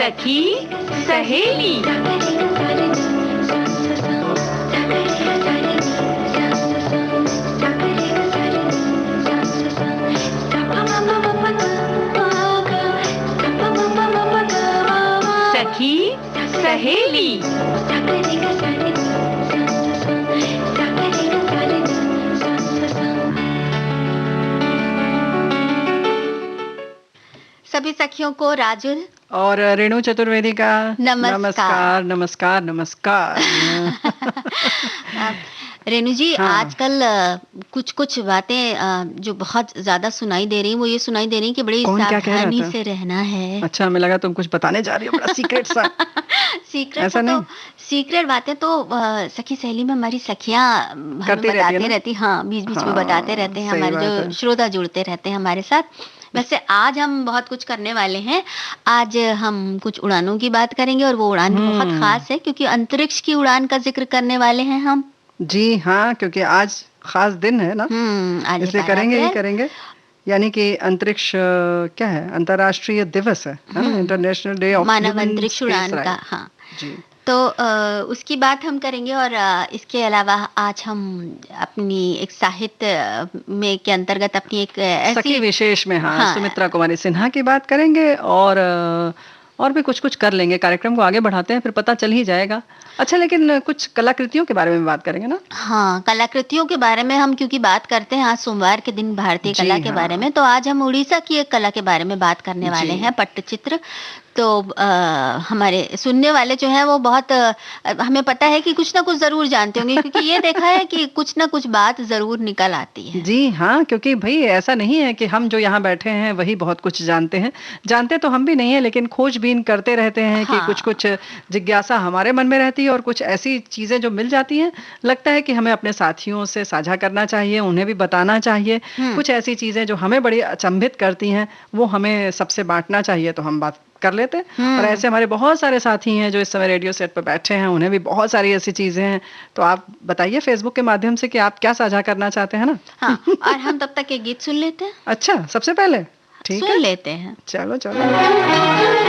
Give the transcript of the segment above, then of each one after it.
सखी सहेली। सखी सहेली। सभी सखियों को राजुल और रेणु चतुर्वेदी का नमस्कार। नमस्कार नमस्कार। रेणु जी, हाँ। आजकल कुछ बातें जो बहुत ज्यादा सुनाई दे रही, वो ये सुनाई दे रही कि बड़ी कौन क्या कह रहा सावधानी था? से रहना है। अच्छा, हमें लगा तुम कुछ बताने जा रही हो, बड़ा सीक्रेट सा। सीक्रेट ऐसा तो नहीं? सीक्रेट बातें तो सखी सहेली में हमारी सखियां हमें करती रहती है बताते ना? रहती, हाँ, बीच बीच में बताते हाँ, रहते हैं, सही हमारे बात जो है। श्रोता जुड़ते रहते हैं हमारे साथ। वैसे आज हम बहुत कुछ करने वाले हैं। आज हम कुछ उड़ानों की बात करेंगे और वो उड़ान भी बहुत खास है क्योंकि अंतरिक्ष की उड़ान का जिक्र करने वाले हैं हम। जी हाँ, क्योंकि आज खास दिन है ना, आज इसलिए 12 करेंगे ही अप्रैल। करेंगे। यानी कि अंतरिक्ष क्या है, अंतर्राष्ट्रीय दिवस है ना, international day of Manav human अंतरिक्ष स्पेस उड़ान का, राइट। हाँ। जी। तो उसकी बात हम करेंगे और इसके अलावा आज हम अपनी एक साहित्य में के अंतर्गत अपनी एक सखी ऐसी, विशेष में हाँ, हाँ, सुमित्रा कुमारी सिन्हा की बात करेंगे और भी कुछ कर लेंगे। कार्यक्रम को आगे बढ़ाते हैं, फिर पता चल ही जाएगा। अच्छा, लेकिन कुछ कलाकृतियों के बारे में बात करेंगे ना? हाँ, कलाकृतियों के बारे में हम क्योंकि बात करते हैं आज सोमवार के दिन भारतीय जी कला के हाँ। बारे में, तो आज हम उड़ीसा की एक कला के बारे में बात करने वाले जी। हैं, पट्टचित्र। तो हमारे सुनने वाले जो हैं वो बहुत हमें पता है कि कुछ ना कुछ जरूर जानते होंगे क्योंकि ये देखा है कि कुछ ना कुछ बात जरूर निकल आती है। जी हाँ, क्योंकि भई ऐसा नहीं है कि हम जो यहाँ बैठे हैं वही बहुत कुछ जानते हैं। जानते तो हम भी नहीं हैं, लेकिन खोजबीन करते रहते हैं कि हाँ। कुछ-कुछ जिज्ञासा हमारे मन में रहती है और कुछ ऐसी चीज़ें जो मिल जाती हैं, लगता है कि हमें अपने साथियों से साझा करना चाहिए, उन्हें भी बताना चाहिए। कुछ ऐसी चीज़ें जो हमें बड़ी अचंभित करती हैं, वो हमें सबसे बाँटना चाहिए, तो हम बात कर लेते हैं। और ऐसे हमारे बहुत सारे साथी हैं जो इस समय रेडियो सेट पे बैठे हैं, उन्हें भी बहुत सारी ऐसी चीज़ें हैं। तो आप बताइए फेसबुक के माध्यम से कि आप क्या साझा करना चाहते हैं ना? हाँ, और हम तब तक एक गीत सुन लेते हैं। अच्छा, सबसे पहले? ठीक सुन है। लेते हैं। चलो, चलो।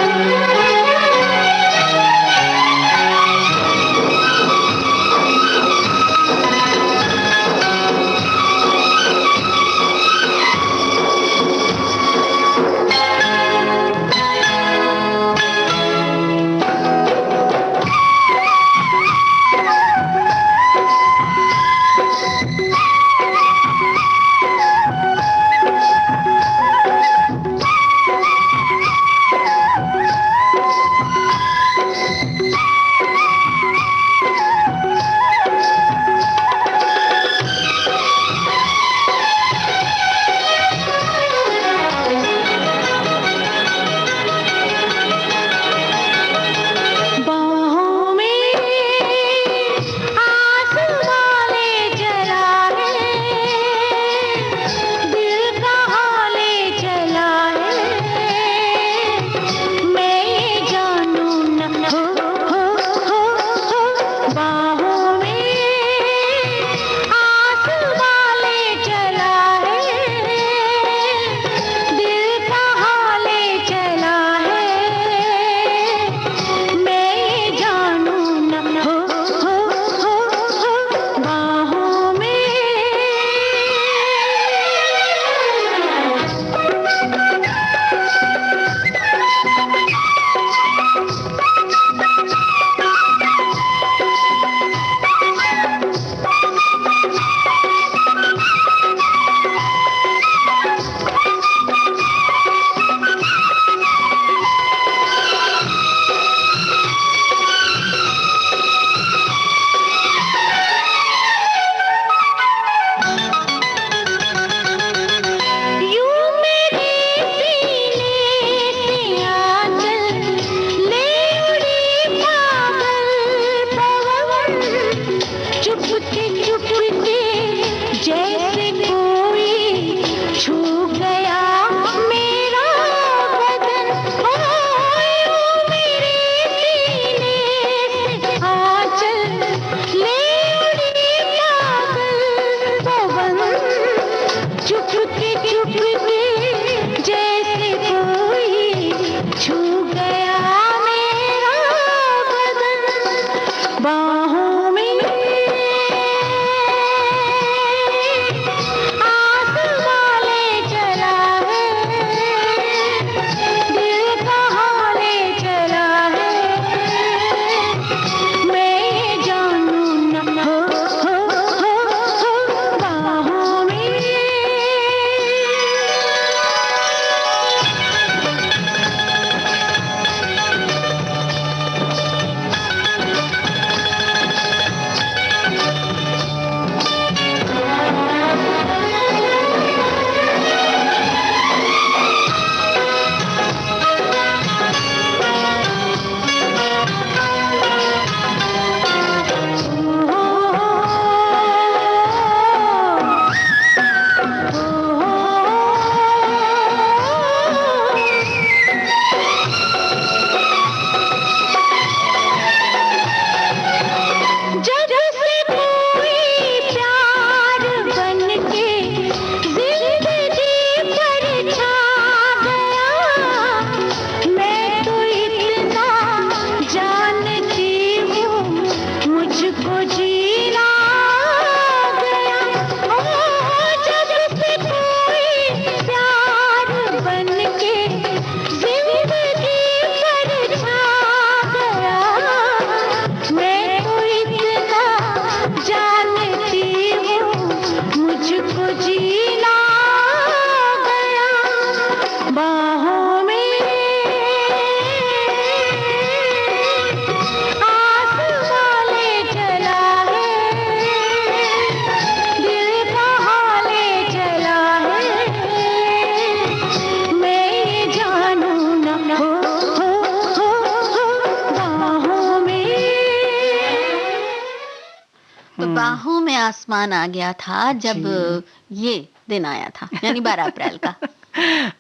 आसमान आ गया था जब जी। ये दिन आया था, यानी 12 अप्रैल का।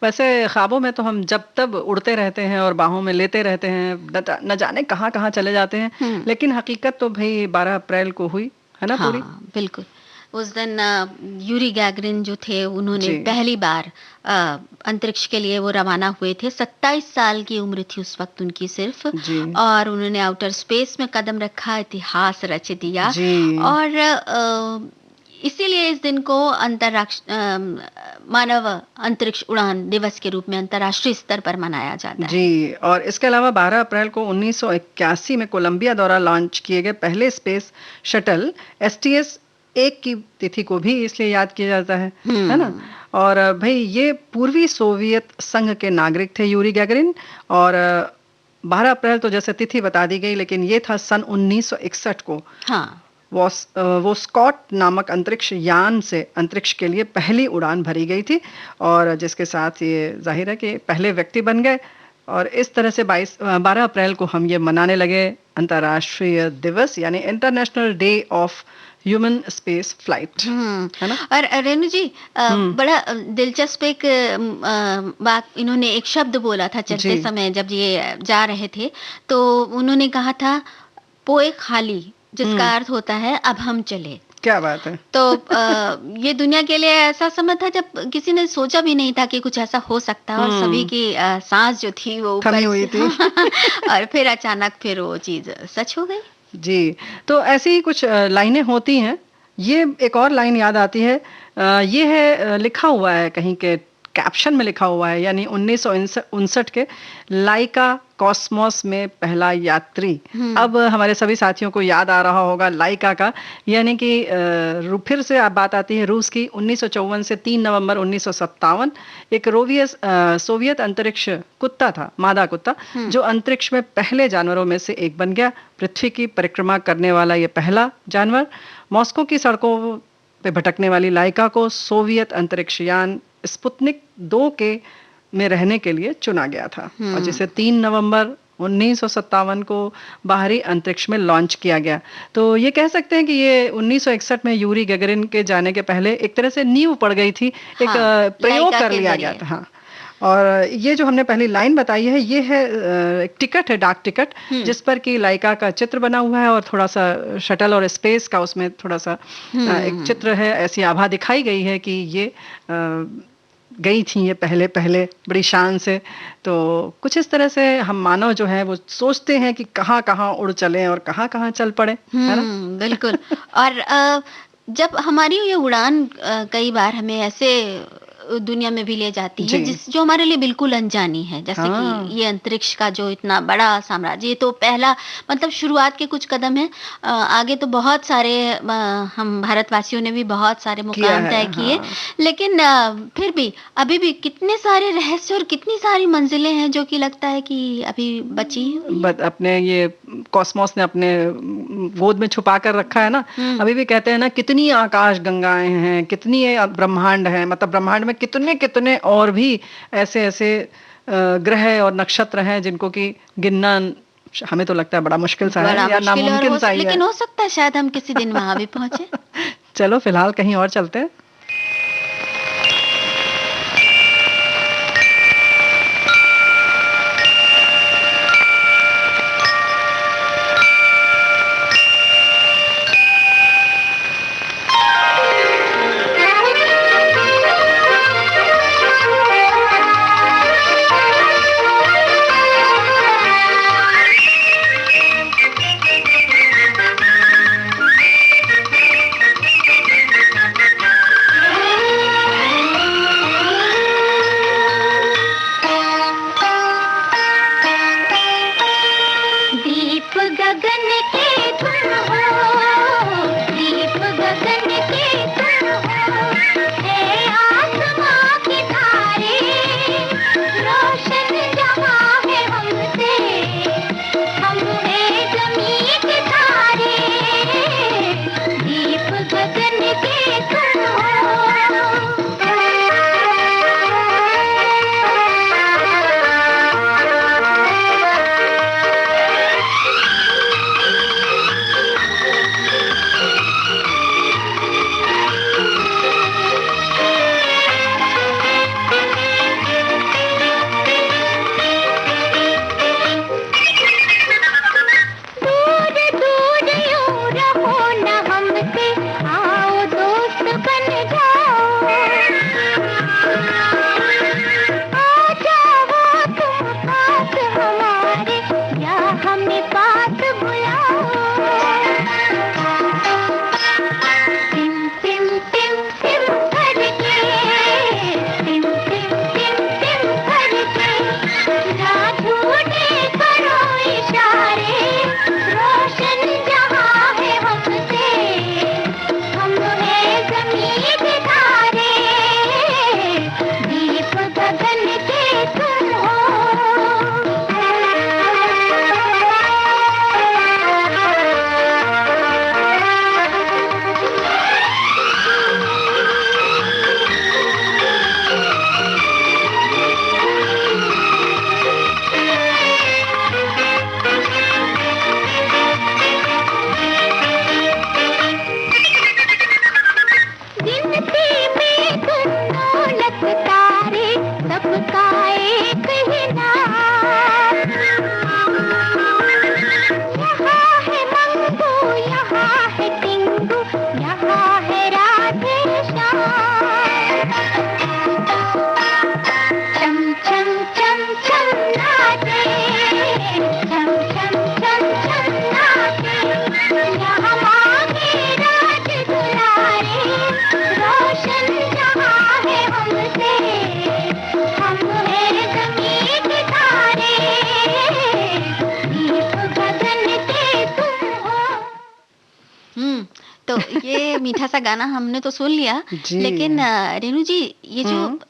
वैसे ख्वाबों में तो हम जब तब उड़ते रहते हैं और बाहों में लेते रहते हैं, न जाने कहाँ-कहाँ चले जाते हैं, हुँ। लेकिन हकीकत तो भई 12 अप्रैल को हुई, है ना पूरी? हाँ, बिल्कुल। उस दिन यूरी गैगरिन जो थे उन्होंने जी, पहली बार अंतरिक्ष के लिए वो रवाना हुए थे। 27 साल की उम्र थी उस वक़्त उनकी सिर्फ़, जी, और उन्होंने आउटर स्पेस में कदम रखा, इतिहास रच दिया। जी। और इसीलिए इस दिन को मानव अंतरिक्ष उड़ान दिवस के रूप में अंतर्राष्ट्रीय स्तर पर मनाया जाता है। जी, और इसके अलावा 12 अप्रैल को 1981 में कोलंबिया द्वारा लॉन्च किए गए पहले स्पेस शटल STS-1 की तिथि को भी इसलिए याद किया जाता है ना? हुँ। और भई ये पूर्वी सोवियत संघ के नागरिक थे यूरी गैगरिन, और 12 अप्रैल तो जैसे तिथि बता दी गई, लेकिन ये था सन 1961 को। हाँ। वो स्कॉट नामक अंतरिक्ष यान से अंतरिक्ष के लिए पहली उड़ान भरी गई थी, और जिसके साथ ये ज़ाहिर है कि पहले व्यक्ति बन गए, और इस तरह से 12 अप्रैल को हम ये मनाने लगे अंतर्राष्ट्रीय दिवस, यानी international day of human space flight, है ना? और रेणु जी, हुँ, बड़ा दिलचस्प एक बात इन्होंने एक शब्द बोला था चलते जी, समय जब ये जा रहे थे, तो उन्होंने कहा था पोए खाली, जिसका हुँ, अर्थ होता है अब हम चले। क्या बात है! तो ये दुनिया के लिए ऐसा समय था जब किसी ने सोचा भी नहीं था कि कुछ ऐसा हो सकता है, और सभी हुँ, की सांस जो थी वो थमी ऊपर हुई से थी। और फिर अचानक फिर वो चीज़ सच हो गई। जी, तो ऐसी ही कुछ लाइनें होती हैं। ये एक और लाइन याद आती है, ये है, लिखा हुआ है कहीं के कैप्शन में लिखा हुआ है, यानी 1959 के लाइका कॉस्मोस में पहला यात्री। हुँ। अब हमारे सभी साथियों को याद आ रहा होगा लाइका का, यानी कि फिर से अब बात आती है रूस की। 1954 से 3 नवंबर 1957 एक सोवियत अंतरिक्ष कुत्ता था, मादा कुत्ता, हुँ। जो अंतरिक्ष में पहले जानवरों में से एक बन गया। पृथ्वी की परिक्रमा करने वाला ये पहला जानवर। मॉस्को की सड़कों पे भटकने वाली लाइका को सोवियत अंतरिक्ष यान स्पुतनिक 2 के में रहने के लिए चुना गया था, और हुँ। जिसे 3 नवंबर 1957 को बाहरी अंतरिक्ष में लॉन्च किया गया। तो ये कह सकते हैं कि ये 1961 में यूरी गैगरिन के जाने के पहले एक तरह से नींव पड़ गई थी, एक हाँ, प्रयोग लाइका कर के लिया गया ज़रिए। था। हाँ, और ये जो हमने पहली लाइन बताई है, ये है एक टिकट है, डाक टिकट, हुँ। जिस पर कि लाइका का चित्र बना हुआ है, और थोड़ा-सा शटल और स्पेस का उसमें थोड़ा-सा एक हुँ। चित्र है, ऐसी आभा दिखाई गई है कि ये गई थी ये पहले-पहले बड़ी शान से। तो कुछ इस तरह से हम मानव जो है वो सोचते हैं कि कहाँ-कहाँ उड़ चलें और कहाँ-कहाँ चल पड़ें, है ना? बिल्कुल। और जब हमारी ये उड़ान कई बार हमें ऐसे दुनिया में भी ले जाती है जी। जो हमारे लिए बिल्कुल अनजानी है, जैसे कि हाँ, ये अंतरिक्ष का जो इतना बड़ा साम्राज्य, ये तो पहला मतलब शुरुआत के कुछ कदम है। आगे तो बहुत सारे हम भारतवासियों ने भी बहुत सारे किया मुकाम है, तय किए, हाँ। लेकिन फिर भी अभी भी कितने सारे रहस्य और कितनी सारी मंजिलें हैं जो कि लगता है कि अभी बची ही हुई है। बट अपने ये कॉस्मोस ने अपने गोद में छुपा कर रखा है ना। हुँ। अभी भी कहते हैं ना, कितनी आकाश गंगाएं हैं, कितनी ये ब्रह्मांड है, मतलब ब्रह्मांड में कितने कितने और भी ऐसे ऐसे ग्रह और नक्षत्र हैं जिनको कि गिनना हमें तो लगता है बड़ा मुश्किल सा बड़ा है, या मुश्किल है, और नामुमकिन सा ही है। लेकिन हो सकता है शायद हम किसी दिन वहाँ भी पहुँचे। चलो फिलहाल कहीं और चलते हैं। ये मीठा सा गाना हमने तो सुन लिया, जी। लेकिन रेणु जी, ये जो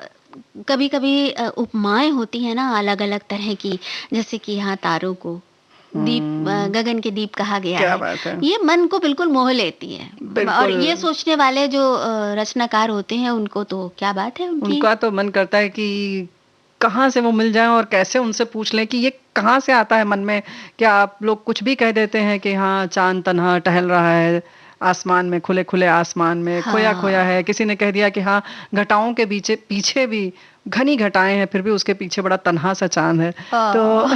कभी-कभी उपमाएँ होती हैं ना अलग-अलग तरह की, जैसे कि यहाँ तारों को गगन के दीप कहा गया क्या है। बात है! ये मन को बिल्कुल मोह लेती है। और बिल्कुल। ये सोचने वाले जो रचनाकार होते हैं, उनको तो क्या बात है उनकी। उनका तो मन करता है कि कहाँ से वो मिल जाएँ और कैसे उनसे पूछ लें कि ये कहाँ से आता है मन में? क्या आप लोग कुछ भी कह देते हैं कि हाँ, चाँद तन्हा टहल रहा है आसमान में, खुले-खुले आसमान में, खोया-खोया हाँ। है। किसी ने कह दिया कि हाँ, घटाओं के पीछे पीछे भी घनी घटाएँ हैं, फिर भी उसके पीछे बड़ा तन्हा सा चाँद है। तो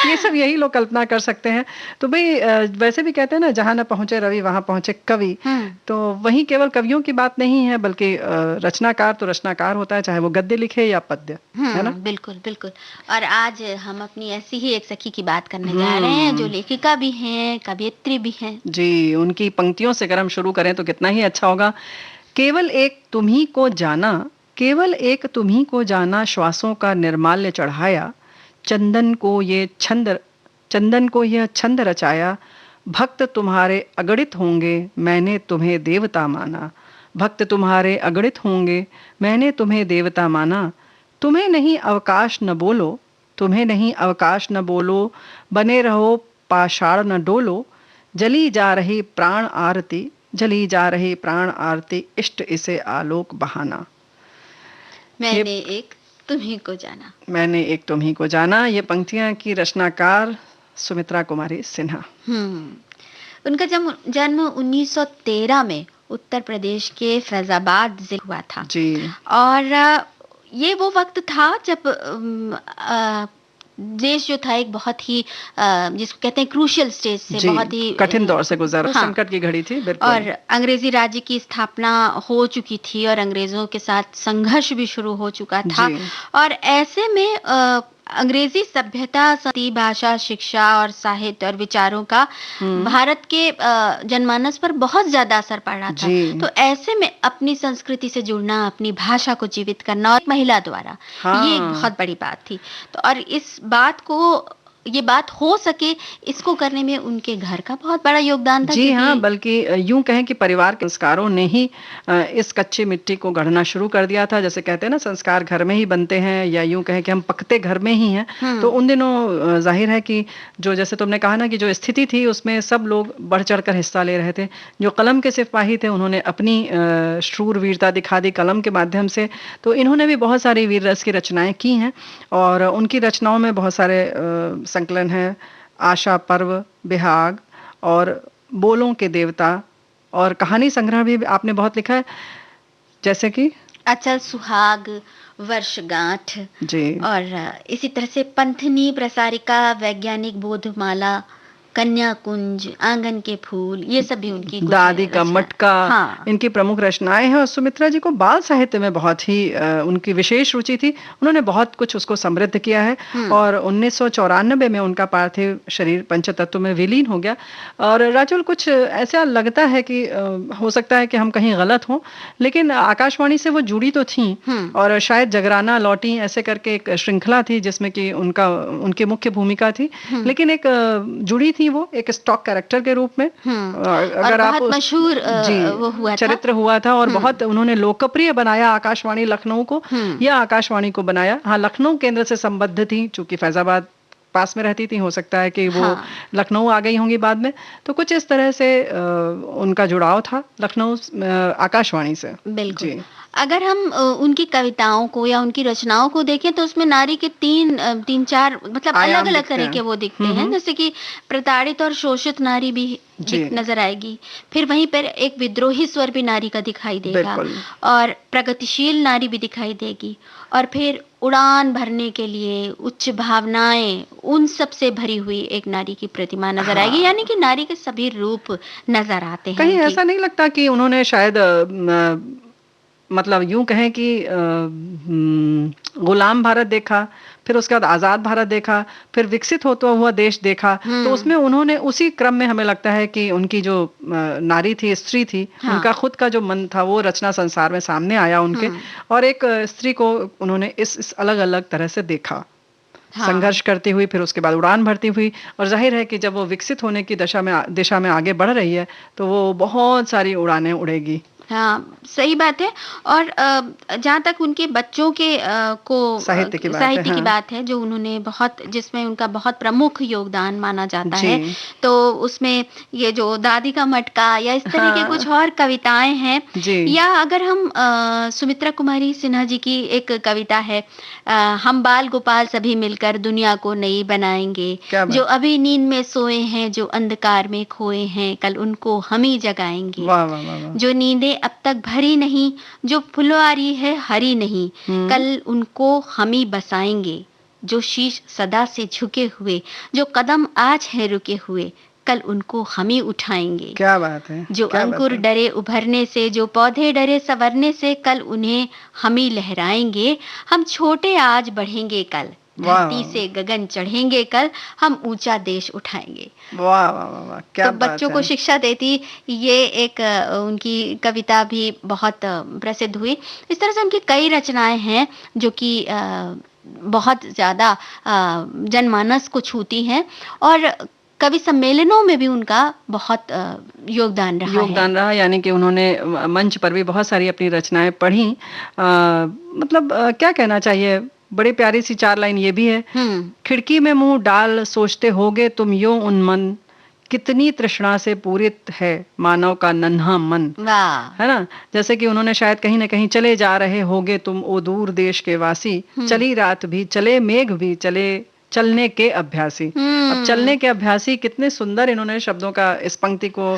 ये सब यही लोग कल्पना कर सकते हैं। तो भई वैसे भी कहते हैं ना, जहाँ न पहुँचे रवि वहाँ पहुँचे कवि। हुँ। तो वहीं केवल कवियों की बात नहीं है, बल्कि रचनाकार तो रचनाकार होता है, चाहे वो गद्य लिखे या पद्य, है ना? बिल्कुल, बिल्कुल। और आज हम अपनी ऐसी ही एक सखी की बात करने जा रहे हैं, जो लेखिका भी हैं, कवयित्री भी हैं। जी, उनकी पंक्तियों से अगर हम शुरू करें तो कितना ही अच्छा होगा। केवल एक तुम्हीं को जाना, केवल एक तुम्हीं को जाना, श्वासों का निर्माल्य चढ़ाया, चंदन को यह छंद रचाया, भक्त तुम्हारे अगणित होंगे, मैंने तुम्हें देवता माना। भक्त तुम्हारे अगणित होंगे, मैंने तुम्हें देवता माना। तुम्हें नहीं अवकाश न बोलो, तुम्हें नहीं अवकाश न बोलो, बने रहो पाषाण न डोलो, जली जा रही प्राण आरती, जली जा रही प्राण आरती, इष्ट इसे आलोक बहाना। मैंने एक तुम्हीं को जाना। मैंने एक तुम्हीं को जाना, ये पंक्तियां की रचनाकार सुमित्रा कुमारी सिन्हा। उनका जन्म 1913 में उत्तर प्रदेश के फैजाबाद जिले हुआ था। जी। और ये वो वक्त था जब देश जो था एक बहुत ही जिसको कहते हैं क्रूशियल स्टेज से, बहुत ही कठिन दौर से गुजर, हाँ, संकट की घड़ी थी, बिल्कुल। और अंग्रेजी राज्य की स्थापना हो चुकी थी और अंग्रेजों के साथ संघर्ष भी शुरू हो चुका था। और ऐसे में अंग्रेजी सभ्यता, संस्कृति, भाषा, शिक्षा और साहित्य और विचारों का भारत के जनमानस पर बहुत ज्यादा असर पड़ रहा था। तो ऐसे में अपनी संस्कृति से जुड़ना, अपनी भाषा को जीवित करना, और महिला द्वारा, ये एक बहुत बड़ी बात थी। तो और इस बात को, ये बात हो सके, इसको करने में उनके घर का बहुत बड़ा योगदान था। जी हाँ, बल्कि यूं कहें कि परिवार के संस्कारों ने ही इस कच्ची मिट्टी को गढ़ना शुरू कर दिया था। जैसे कहते हैं ना, संस्कार घर में ही बनते हैं, या यूं कहें कि हम पकते घर में ही हैं। तो उन दिनों जाहिर है कि जो, जैसे तुमने कहा ना, कि जो स्थिति थी उसमें सब लोग बढ़ चढ़ कर हिस्सा ले रहे थे। जो कलम के सिपाही थे, उन्होंने अपनी शूरवीरता दिखा दी कलम के माध्यम से। तो इन्होंने भी बहुत सारी वीर रस की रचनाएं की हैं, और उनकी रचनाओं में बहुत सारे संकलन है, आशा पर्व, बिहाग और बोलों के देवता, और कहानी संग्रह भी आपने बहुत लिखा है, जैसे कि अचल सुहाग, वर्षगांठ जी, और इसी तरह से पंथनी, प्रसारिका, वैज्ञानिक बोधमाला, कन्या कुंज, आंगन के फूल, ये सब भी उनकी दादी का मटका, इनकी प्रमुख रचनाएं हैं। और सुमित्रा जी को बाल साहित्य में बहुत ही उनकी विशेष रुचि थी। उन्होंने बहुत कुछ उसको समृद्ध किया है। और 1994 में उनका पार्थिव शरीर पंचतत्व में विलीन हो गया। और राजुल, कुछ ऐसा लगता है कि हो सकता है कि हम कहीं गलत हों, लेकिन आकाशवाणी से वो जुड़ी तो थी, और शायद जगराना लौटी ऐसे करके एक श्रृंखला थी जिसमें कि उनकी मुख्य भूमिका थी, लेकिन एक जुड़ी थी वो एक स्टॉक कैरेक्टर के रूप में। अगर आप मशहूर वो हुआ चरित्र हुआ था, और बहुत उन्होंने लोकप्रिय बनाया आकाशवाणी लखनऊ को, या आकाशवाणी को बनाया। हाँ, लखनऊ केंद्र से संबद्ध थी, चूंकि फैजाबाद पास में रहती थी, हो सकता है कि वो लखनऊ आ गई होंगी बाद में। तो कुछ इस तरह से उनका जुड़ाव था लखनऊ आकाशवाणी से। बिल्कुल। अगर हम उनकी कविताओं को या उनकी रचनाओं को देखें, तो उसमें नारी के तीन चार मतलब अलग अलग तरह के वो दिखते हैं। जैसे कि प्रताड़ित और शोषित नारी भी नजर आएगी, फिर वहीं पर एक विद्रोही स्वर भी नारी का दिखाई देगा, और प्रगतिशील नारी भी दिखाई देगी, और फिर उड़ान भरने के लिए उच्च भावनाएं, उन सब से भरी हुई एक नारी की प्रतिमा नजर आएगी। यानी कि नारी के सभी रूप नजर आते हैं। कहीं ऐसा नहीं लगता कि उन्होंने शायद मतलब यूं कहें कि गुलाम भारत देखा, फिर उसके बाद आजाद भारत देखा, फिर विकसित होता हुआ देश देखा, तो उसमें उन्होंने उसी क्रम में, हमें लगता है कि उनकी जो नारी थी, स्त्री थी, उनका खुद का जो मन था वो रचना संसार में सामने आया उनके, और एक स्त्री को उन्होंने इस अलग अलग तरह से देखा। हाँ। संघर्ष करती हुई, फिर उसके बाद उड़ान भरती हुई, और जाहिर है कि जब वो विकसित होने की दिशा में आगे बढ़ रही है तो वो बहुत सारी उड़ानें उड़ेगी। हाँ, सही बात है। और जहाँ तक उनके बच्चों के साहित्य की बात है, साहित्य की हाँ। बात है, जो उन्होंने जिसमें उनका बहुत प्रमुख योगदान माना जाता है, जी। तो उसमें ये जो दादी का मटका या इस तरह के हाँ। कुछ और कविताएं हैं, जी। या अगर हम सुमित्रा कुमारी सिन्हा जी की एक कविता है, हम बाल गोपाल सभी मिलकर दुनिया को नई बनाएंगे, क्या बात। जो अभी नींद में सोए हैं, जो अंधकार में खोए हैं, कल उनको हम ही जगाएंगे। वाह वाह वाह वाह। जो नींदें अब तक भरी नहीं, जो फुलवारी है हरी नहीं, कल उनको हम ही बसाएंगे। जो शीश सदा से झुके हुए, जो कदम आज है रुके हुए, कल उनको हम ही उठाएंगे। क्या बात है, जो क्या बात अंकुर है। डरे उभरने से, जो पौधे डरे संवरने से, कल उन्हें हम ही लहराएंगे। हम छोटे आज बढ़ेंगे कल, वाह, धरती वाह, से गगन चढ़ेंगे कल, हम ऊंचा देश उठाएंगे। वाह वाह वाह वाह, क्या तो बात बच्चों है। को शिक्षा देती ये एक उनकी कविता भी बहुत प्रसिद्ध हुई। इस तरह से उनकी कई रचनाएं हैं जो कि बहुत ज़्यादा जनमानस को छूती हैं, और कवि सम्मेलनों में भी उनका बहुत योगदान रहा, यानी कि उन्होंने मंच पर भी बहुत सारी अपनी रचनाएं पढ़ी। मतलब क्या कहना चाहिए, बड़ी प्यारी सी 4 लाइन ये भी है। खिड़की में मुंह डाल सोचते होगे तुम यूं उन्मन, कितनी तृष्णा से पूरित है मानव का नन्हा मन। वाह। है ना, जैसे कि उन्होंने शायद कहीं ना कहीं चले जा रहे होगे तुम ओ दूर देश के वासी, चली रात भी चले मेघ भी चले चलने के अभ्यासी। अब चलने के अभ्यासी, कितने सुंदर इन्होंने शब्दों का इस पंक्ति को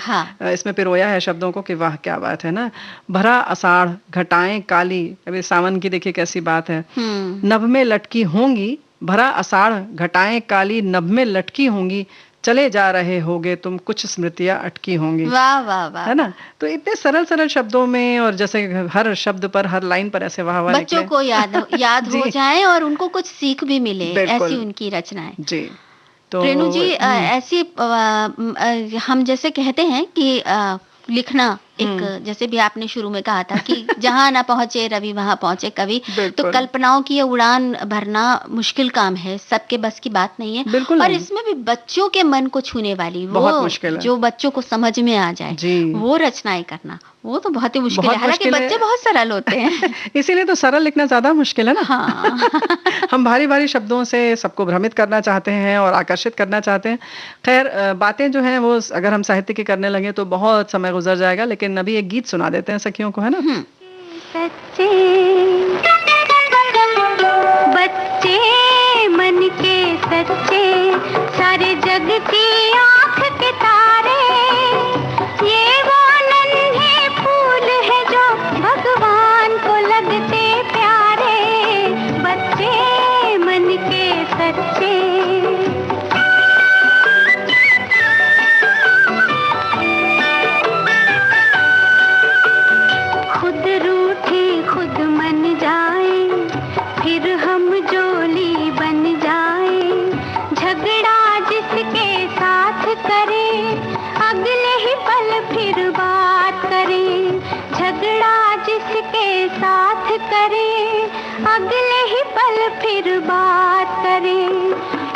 इसमें पिरोया है शब्दों को, कि वाह क्या बात है ना। भरा आषाढ़ घटाएं काली, अभी सावन की देखिए कैसी बात है, नभ में लटकी होंगी, भरा आषाढ़ घटाएं काली नभ में लटकी होंगी, चले जा रहे होगे तुम कुछ स्मृतियां अटकी होंगी। वाह वाह वाह, है ना। तो इतने सरल सरल शब्दों में, और जैसे हर शब्द पर, हर लाइन पर ऐसे वाह वाह बच्चों को याद हो जाए और उनको कुछ सीख भी मिले, ऐसी उनकी रचनाएं। जी। तो रेणु जी, ऐसी हम जैसे कहते हैं कि लिखना एक, जैसे भी आपने शुरू में कहा था कि जहां ना पहुंचे रवि वहां पहुंचे कवि, तो कल्पनाओं की ये उड़ान भरना मुश्किल काम है, सबके बस की बात नहीं है। और इसमें भी बच्चों के मन को छूने वाली, वो जो बच्चों को समझ में आ जाए, वो रचनाएं करना, वो तो बहुत ही मुश्किल है। हालांकि बच्चे बहुत सरल होते हैं इसीलिए तो सरल लिखना ज्यादा मुश्किल है ना। हाँ। हम भारी भारी शब्दों से सबको भ्रमित करना चाहते हैं और आकर्षित करना चाहते हैं। खैर, बातें जो हैं वो अगर हम साहित्य की करने लगे तो बहुत समय गुजर जाएगा, लेकिन अभी एक गीत सुना देते हैं सखियों को, है ना। सच्चे बच्चे मन के सच्चे, सारे जग की आंख के तारे, ये वो नन्हे फूल है जो भगवान को लगते प्यारे, बच्चे मन के सच्चे। खुद रूठे खुद मन जाए, फिर हम जोली बन जाए, झगड़ा जिसके साथ करे, अगले ही पल फिर बात करे, झगड़ा जिसके साथ करे, अगले ही पल फिर बात करे।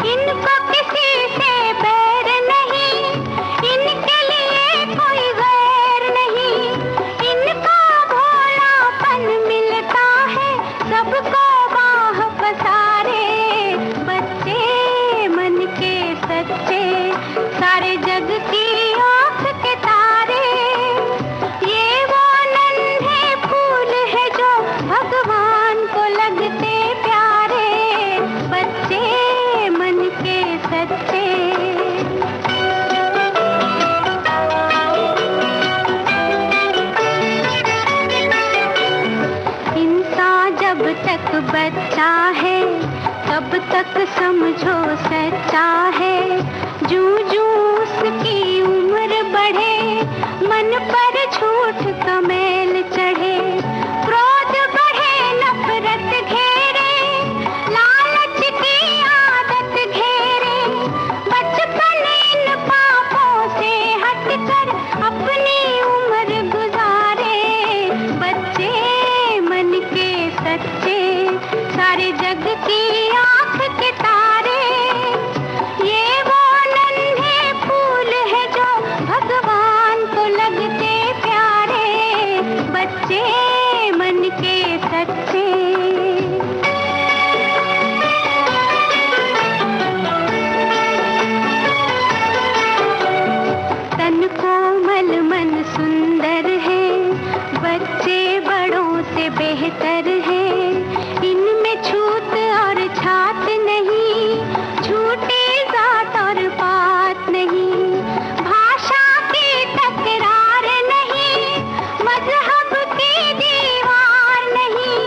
इनको किसी से बैर नहीं, इनके लिए कोई गैर नहीं, इनका भोलापन मिलता है सबको बाह पसारे, बच्चे मन के सच्चे, सारे जग की आंख के तारे, ये वो नन्हे फूल है जो भगवान को लगते प्यारे, बच्चे मन के सच्चे। इंसान जब तक बच्चा है तब तक समझो सच्चा है, जूं जूं उसकी उम्र बढ़े, मन पर झूठ का मैल चढ़े, क्रोध बढ़े नफरत घेरे, लालच की आदत घेरे, बचपन इन पापों से हटकर अपनी उम्र गुजारे, बच्चे मन के सच्चे, सारे जग की आंख के तारे। सुंदर है, बच्चे बड़ों से बेहतर है, इनमें छूत और छात नहीं, छूटे जात और पात नहीं, भाषा की तकरार नहीं, मजहब की दीवार नहीं,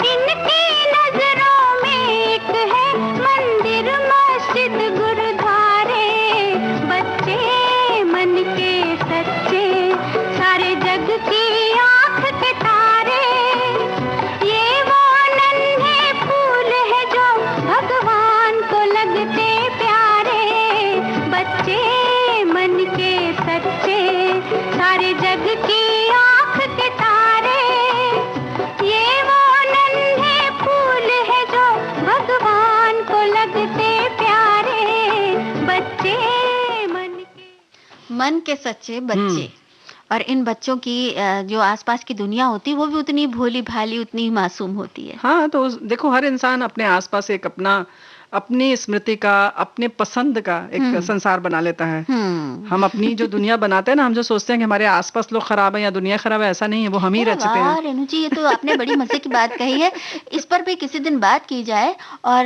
इनकी नजरों में एक है मंदिर मस्जिद गुरुद्वारे, बच्चे मन के सच्चे, सारे जग की आंख के तारे, ये वो नन्हे फूल है जो भगवान को लगते प्यारे, बच्चे मन के सच्चे, सारे जग की आंख के तारे, ये वो नन्हे फूल है जो भगवान को लगते प्यारे, बच्चे मन के सच्चे बच्चे। और इन बच्चों की जो आसपास की दुनिया होती है वो भी उतनी भोली भाली, उतनी ही मासूम होती है। हाँ, तो देखो हर इंसान अपने आसपास एक अपनी स्मृति का, अपने पसंद का एक संसार बना लेता है। हम अपनी जो दुनिया बनाते हैं ना, हम जो सोचते हैं कि हमारे आसपास लोग खराब है या दुनिया खराब है, ऐसा नहीं है, वो हम ही रचते हैं। रेणु जी, ये तो आपने बड़ी मजे की बात कही है। इस पर भी किसी दिन बात की जाए और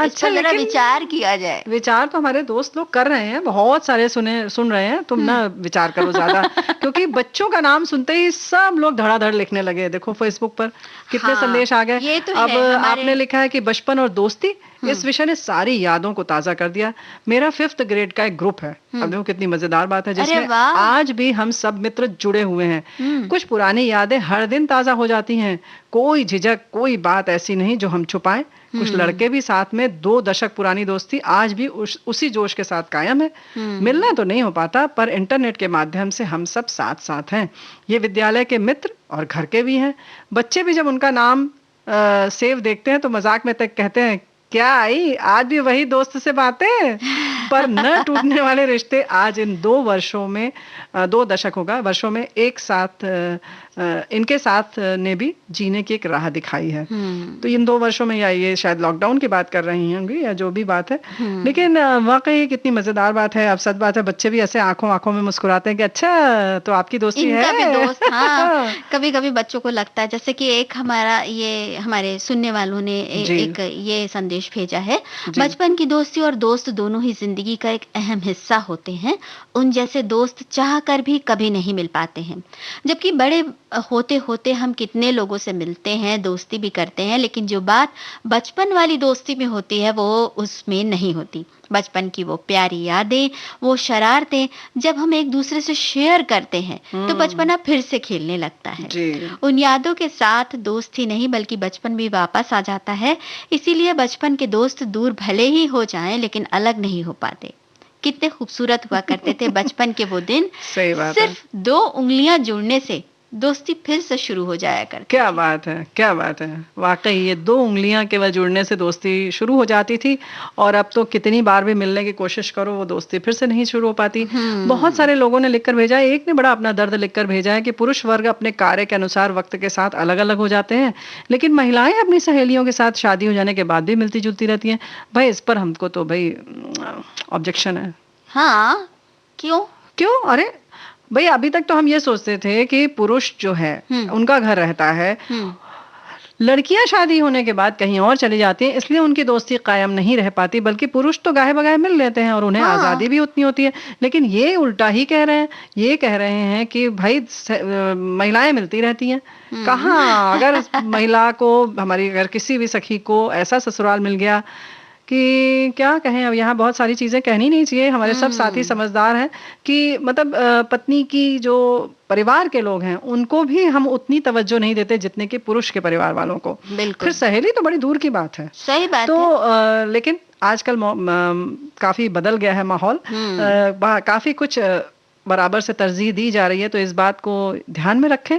इस पर जरा विचार किया जाए। विचार तो हमारे दोस्त लोग कर रहे हैं, बहुत सारे सुन रहे हैं। तुम ना विचार करो ज्यादा, क्योंकि बच्चों का नाम सुनते ही सब लोग धड़ाधड़ लिखने लगे। देखो फेसबुक पर कितने संदेश आ गए। ये तो अब आपने लिखा है कि बचपन और दोस्ती, इस विषय ने सारी यादों को ताजा कर दिया। मेरा 5th ग्रेड का एक ग्रुप है। अब देखो कितनी मजेदार बात है, जिसमें आज भी हम सब मित्र जुड़े हुए हैं। कुछ पुरानी यादें हर दिन ताजा हो जाती हैं। कोई झिझक, कोई बात ऐसी नहीं जो हम छुपाएं। कुछ लड़के भी साथ में, 2 दशक पुरानी दोस्ती आज भी उसी जोश के साथ कायम है। मिलना तो नहीं हो पाता, पर इंटरनेट के माध्यम से हम सब साथ साथ हैं। ये विद्यालय के मित्र और घर के भी हैं। बच्चे भी जब उनका नाम सेव देखते हैं तो मजाक में तक कहते हैं, क्या आई आज भी वही दोस्त से बातें। पर न टूटने वाले रिश्ते आज इन 2 वर्षों में, 2 दशक होगा वर्षों में एक साथ, इनके साथ ने भी जीने की एक राह दिखाई है। तो इन 2 वर्षों में, या ये शायद लॉकडाउन की बात कर रही होंगी या जो भी बात है, लेकिन वाकई कितनी मजेदार बात है। अब सच बात है, बच्चे भी ऐसे आंखों में मुस्कुराते हैं कि अच्छा तो आपकी दोस्ती है। भी दोस्त, हाँ। कभी कभी बच्चों को लगता है, जैसे कि एक हमारे सुनने वालों ने एक ये संदेश भेजा है, बचपन की दोस्ती और दोस्त दोनों ही जिंदगी का एक अहम हिस्सा होते हैं। उन जैसे दोस्त चाह कर भी कभी नहीं मिल पाते हैं। जबकि बड़े होते होते हम कितने लोगों से मिलते हैं, दोस्ती भी करते हैं, लेकिन जो बात बचपन वाली दोस्ती में होती है वो उसमें नहीं होती। बचपन की वो प्यारी यादें, वो शरारतें जब हम एक दूसरे से शेयर करते हैं तो बचपना फिर से खेलने लगता है। उन यादों के साथ दोस्त ही नहीं बल्कि बचपन भी वापस आ जाता है। इसीलिए बचपन के दोस्त दूर भले ही हो जाएं लेकिन अलग नहीं हो पाते। कितने खूबसूरत हुआ करते थे बचपन के वो दिन। सही बात सिर्फ 2 उंगलियां जुड़ने से दोस्ती फिर से शुरू हो जाया करती। क्या बात है, क्या बात है। वाकई ये 2 उंगलियां केवल जुड़ने से दोस्ती शुरू हो जाती थी, और अब तो कितनी बार भी मिलने की कोशिश करो वो दोस्ती फिर से नहीं शुरू हो पाती। बहुत सारे लोगों ने लिखकर भेजा है। एक ने बड़ा अपना दर्द लिखकर भेजा है कि पुरुष वर्ग अपने कार्य के अनुसार वक्त के साथ अलग अलग हो जाते हैं, लेकिन महिलाएं अपनी सहेलियों के साथ शादी हो जाने के बाद भी मिलती जुलती रहती हैं। भाई इस पर हमको तो भाई ऑब्जेक्शन है। हाँ, क्यों? अरे भाई, अभी तक तो हम ये सोचते थे कि पुरुष जो है उनका घर रहता है, लड़कियां शादी होने के बाद कहीं और चली जाती हैं, इसलिए उनकी दोस्ती कायम नहीं रह पाती। बल्कि पुरुष तो गाहे बगाहे मिल लेते हैं और उन्हें आजादी भी उतनी होती है। लेकिन ये उल्टा ही कह रहे हैं, ये कह रहे हैं कि भाई महिलाएं मिलती रहती हैं। कहाँ, अगर महिला को, हमारी अगर किसी भी सखी को ऐसा ससुराल मिल गया कि क्या कहें। अब यहाँ बहुत सारी चीजें कहनी नहीं चाहिए। हमारे सब साथी समझदार हैं कि मतलब पत्नी की जो परिवार के लोग हैं उनको भी हम उतनी तवज्जो नहीं देते जितने कि पुरुष के परिवार वालों को। फिर सहेली तो बड़ी दूर की बात है। सही बात तो लेकिन आजकल काफी बदल गया है माहौल। काफी कुछ बराबर से तरजीह दी जा रही है, तो इस बात को ध्यान में रखें।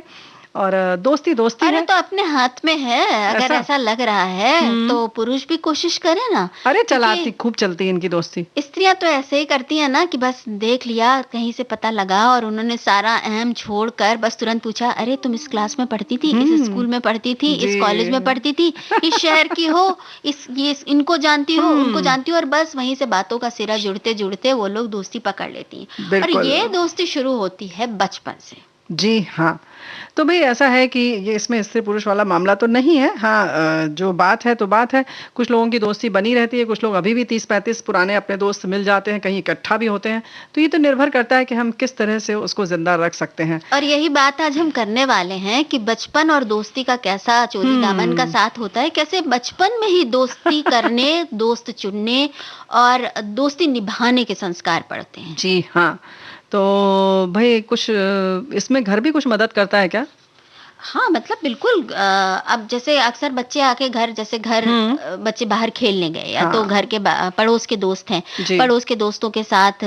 और दोस्ती अरे तो अपने हाथ में है। अगर ऐसा लग रहा है तो पुरुष भी कोशिश करे ना। अरे चलाती खूब चलती है इनकी दोस्ती। स्त्रियां तो ऐसे ही करती है ना कि बस देख लिया, कहीं से पता लगा और उन्होंने सारा अहम छोड़कर बस तुरंत पूछा, अरे तुम इस क्लास में पढ़ती थी, इस स्कूल में पढ़ती थी, इस कॉलेज में पढ़ती थी, इस शहर की हो, इनको जानती हो, उनको जानती हो, और बस वहीं से बातों का सिरा जुड़ते जुड़ते वो लोग दोस्ती पकड़ लेती है। और ये दोस्ती शुरू होती है बचपन से। जी हाँ। तो भई ऐसा है कि ये इसमें स्त्री-पुरुष वाला मामला तो नहीं है। हाँ, जो बात है तो बात है। कुछ लोगों की दोस्ती बनी रहती है, कुछ लोग अभी भी 30-35 पुराने अपने दोस्त मिल जाते हैं, कहीं इकट्ठा भी होते हैं। तो ये तो निर्भर करता है कि हम किस तरह से उसको ज़िंदा रख सकते हैं। और यही बात आज हम करने वाले हैं कि बचपन और दोस्ती का कैसा चोली दामन का साथ होता है, कैसे बचपन में ही दोस्ती करने, दोस्त चुनने और दोस्ती निभाने के संस्कार पड़ते हैं। जी हाँ। तो भई कुछ इसमें घर भी कुछ मदद करता है क्या? हाँ, मतलब बिल्कुल अब जैसे अक्सर बच्चे आके घर जैसे घर बच्चे बाहर खेलने गए या तो हाँ। घर के पड़ोस के दोस्त हैं, जी। पड़ोस के दोस्तों के साथ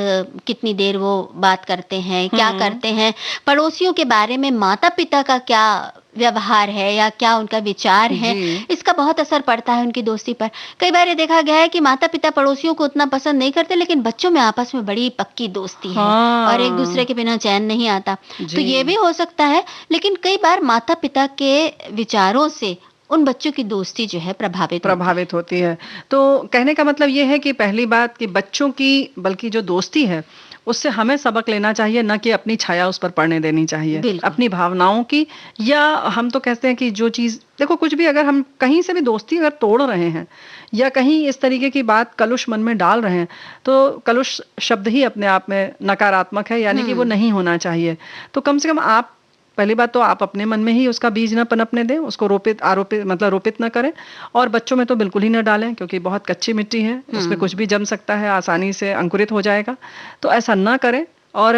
कितनी देर वो बात करते हैं, क्या करते हैं, पड़ोसियों के बारे में माता-पिता का क्या व्यवहार है या क्या उनका विचार है, जी। इसका बहुत असर पड़ता है उनकी दोस्ती पर। कई बार ये देखा गया है कि माता-पिता पड़ोसियों को उतना पसंद नहीं करते, लेकिन बच्चों में आपस में बड़ी पक्की दोस्ती है और एक दूसरे हाँ। के बिना चैन नहीं आता। तो जी। ये भी हो सकता है, लेकिन कई बार माता-पिता के विचारों से उन बच्चों की दोस्ती जो है प्रभावित होती है। प्रभावित होती है। तो कहने का मतलब ये है कि पहली बात कि बच्चों की बल्कि जो दोस्ती है, उससे हमें सबक लेना चाहिए, ना कि अपनी छाया उस पर पड़ने देनी चाहिए। बिल्कुल। अपनी भावनाओं की, या हम तो कहते हैं कि जो चीज़ देखो, कुछ भी अगर हम कहीं से भी दोस्ती अगर तोड़ रहे हैं या कहीं इस तरीके की बात कलुष मन में डाल रहे हैं, तो कलुष शब्द ही अपने आप में नकारात्मक है, यानी कि वो नहीं होना चाहिए। तो कम से कम आप, पहली बात तो आप अपने मन में ही उसका बीज ना पनपने दें, उसको रोपित ना करें, और बच्चों में तो बिल्कुल ही ना डालें, क्योंकि बहुत कच्ची मिट्टी है, उसमें कुछ भी जम सकता है, आसानी से अंकुरित हो जाएगा। तो ऐसा ना करें। और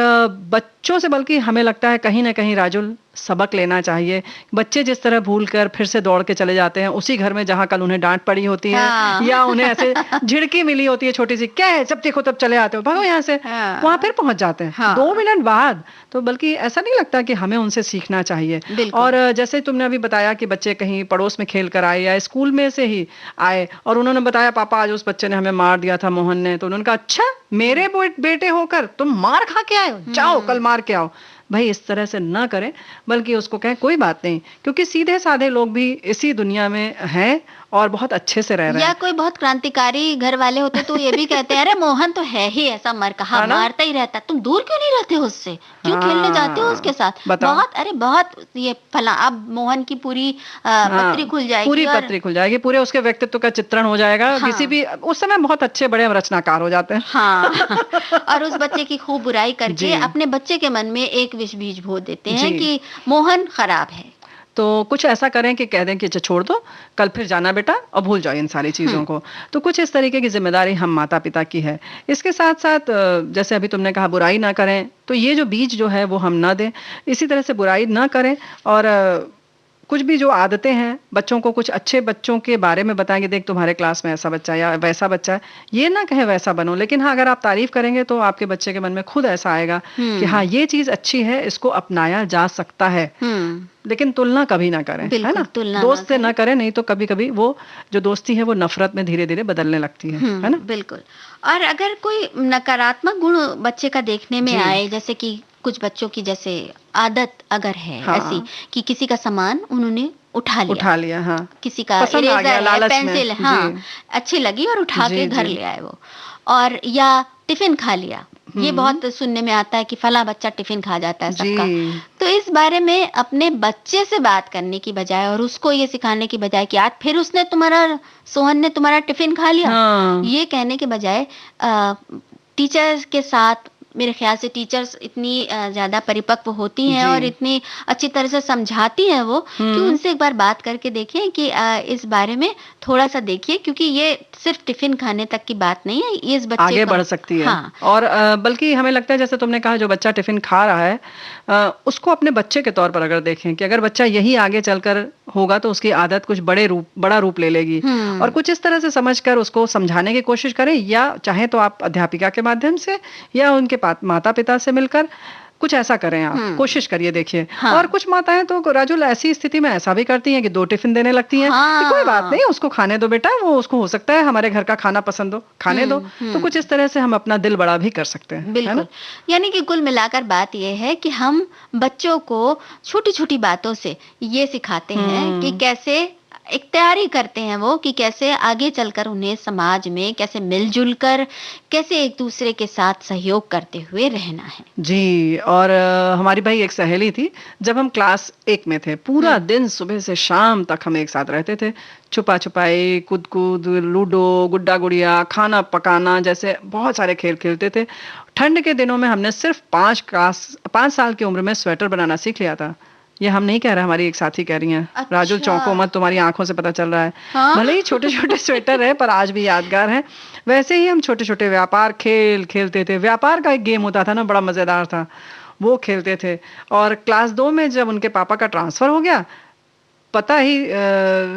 बच्चों से बल्कि हमें लगता है कहीं ना कहीं राजुल सबक लेना चाहिए। बच्चे जिस तरह भूल कर फिर से दौड़ के चले जाते हैं उसी घर में जहां कल उन्हें डांट पड़ी होती है, हाँ। या उन्हें ऐसे झिड़की मिली होती है छोटी सी, क्या है जब देखो तब चले आते हो, भागो यहाँ से, हाँ। वहां फिर पहुंच जाते हैं हाँ। 2 मिनट बाद। तो बल्कि ऐसा नहीं लगता कि हमें उनसे सीखना चाहिए। बिल्कुल। और जैसे तुमने अभी बताया कि बच्चे कहीं पड़ोस में खेल कर आए या स्कूल में से ही आए और उन्होंने बताया पापा आज उस बच्चे ने हमें मार दिया था, मोहन ने। तो उन्होंने कहा अच्छा, मेरे बेटे होकर तुम मार खा के आए हो, जाओ कल मार के आओ। भाई इस तरह से ना करें, बल्कि उसको कहें कोई बात नहीं, क्योंकि सीधे साधे लोग भी इसी दुनिया में हैं और बहुत अच्छे से रह रहे या हैं। कोई बहुत क्रांतिकारी घर वाले होते तो ये भी कहते हैं अरे मोहन तो है ही ऐसा मरकहा, है ना? मारता ही रहता है, तुम दूर क्यों नहीं रहते हो उससे, क्यों खेलने जाते हो उसके साथ। बताओ। बहुत ये फला, अब मोहन की पूरी पत्री खुल जाएगी, पूरी और पत्री खुल जाएगी, पूरे उसके व्यक्तित्व का चित्रण हो जाएगा। हाँ। किसी भी उस समय बहुत अच्छे बड़े रचनाकार हो जाते हैं। हाँ और उस बच्चे की खूब बुराई करके जी। अपने बच्चे के मन में एक विष बीज बो देते हैं जी। कि मोहन खराब है। तो कुछ ऐसा करें कि कह दें कि अच्छा छोड़ दो, कल फिर जाना बेटा, और भूल जाओ इन सारी चीज़ों को। तो कुछ इस तरीके की जिम्मेदारी हम माता पिता की है। इसके साथ साथ जैसे अभी तुमने कहा बुराई ना करें, तो ये जो बीज जो है वो हम ना दें। इसी तरह से बुराई ना करें, और कुछ भी जो आदतें हैं बच्चों को, कुछ अच्छे बच्चों के बारे में बताएंगे, देख तुम्हारे क्लास में ऐसा बच्चा है या वैसा बच्चा है, ये ना कहें वैसा बनो। लेकिन हाँ, अगर आप तारीफ करेंगे तो आपके बच्चे के मन में खुद ऐसा आएगा कि हाँ ये चीज अच्छी है, इसको अपनाया जा सकता है। लेकिन तुलना कभी ना करें, है ना? दोस्त से ना करें, नहीं तो कभी कभी वो जो दोस्ती है वो नफरत में धीरे धीरे बदलने लगती है ना? बिल्कुल। और अगर कोई नकारात्मक गुण बच्चे का देखने में आए, जैसे कि कुछ बच्चों की जैसे आदत अगर है ऐसी कि किसी का सामान उन्होंने उठा लिया, हाँ, किसी का पसंद आ गया, इरेजर है, लालच में। पेंसिल है, हाँ, अच्छी लगी और उठा के घर ले आए वो, और या टिफिन खा लिया। ये बहुत सुनने में आता है कि फला बच्चा टिफिन खा जाता है सबका। तो इस बारे में अपने बच्चे से बात करने की बजाय और उसको ये सिखाने की बजाय कि आज फिर उसने सोहन ने तुम्हारा टिफिन खा लिया, ये कहने के बजाय टीचर्स के साथ, मेरे ख्याल से टीचर्स इतनी ज्यादा परिपक्व होती हैं और इतनी अच्छी तरह से समझाती हैं वो, कि उनसे एक बार बात करके देखें कि इस बारे में थोड़ा सा देखिए, क्योंकि ये सिर्फ टिफिन खाने तक की बात नहीं है, ये इस बच्चे आगे बढ़ सकती है। हाँ। और बल्कि हमें लगता है, जैसे तुमने कहा जो बच्चा टिफिन खा रहा है, उसको अपने बच्चे के तौर पर अगर देखें कि अगर बच्चा यही आगे चलकर होगा तो उसकी आदत कुछ बड़ा रूप ले लेगी, और कुछ इस तरह से समझकर उसको समझाने की कोशिश करें, या चाहे तो आप अध्यापिका के माध्यम से या उनके माता पिता से मिलकर कुछ ऐसा करें। आप कोशिश करिए, देखिए। और कुछ माताएं तो राजुल ऐसी स्थिति में ऐसा भी करती हैं कि 2 टिफिन देने लगती हैं कि कोई बात नहीं, उसको खाने दो बेटा, वो उसको हो सकता है हमारे घर का खाना पसंद हो, खाने दो। तो कुछ इस तरह से हम अपना दिल बड़ा भी कर सकते हैं। बिल्कुल। यानी कि कुल मिलाकर बात यह है कि हम बच्चों को छोटी छोटी बातों से ये सिखाते हैं कि कैसे एक तैयारी करते हैं वो कि कैसे आगे चलकर उन्हें समाज में कैसे मिलजुल कर, कैसे एक दूसरे के साथ सहयोग करते हुए रहना है। जी, और हमारी भाई एक सहेली थी, जब हम क्लास 1 में थे, पूरा दिन सुबह से शाम तक हम एक साथ रहते थे। छुपा-छुपाई, कूद-कूद, लूडो, गुड्डा-गुड़िया, खाना पकाना जैसे बहुत सारे खेल खेलते थे। ठंड के दिनों में हमने सिर्फ 5 साल की उम्र में स्वेटर बनाना सीख लिया था। ये हम नहीं कह रहे, हमारी एक साथी कह रही हैं। राजू अच्छा। चौंको मत, तुम्हारी आंखों से पता चल रहा है। हाँ? भले ही छोटे-छोटे स्वेटर है पर आज भी यादगार है। वैसे ही हम छोटे-छोटे व्यापार खेल खेलते थे। व्यापार का एक गेम होता था ना, बड़ा मजेदार था। वो खेलते थे और क्लास 2 में जब उनके पापा का ट्रांसफर हो गया, पता ही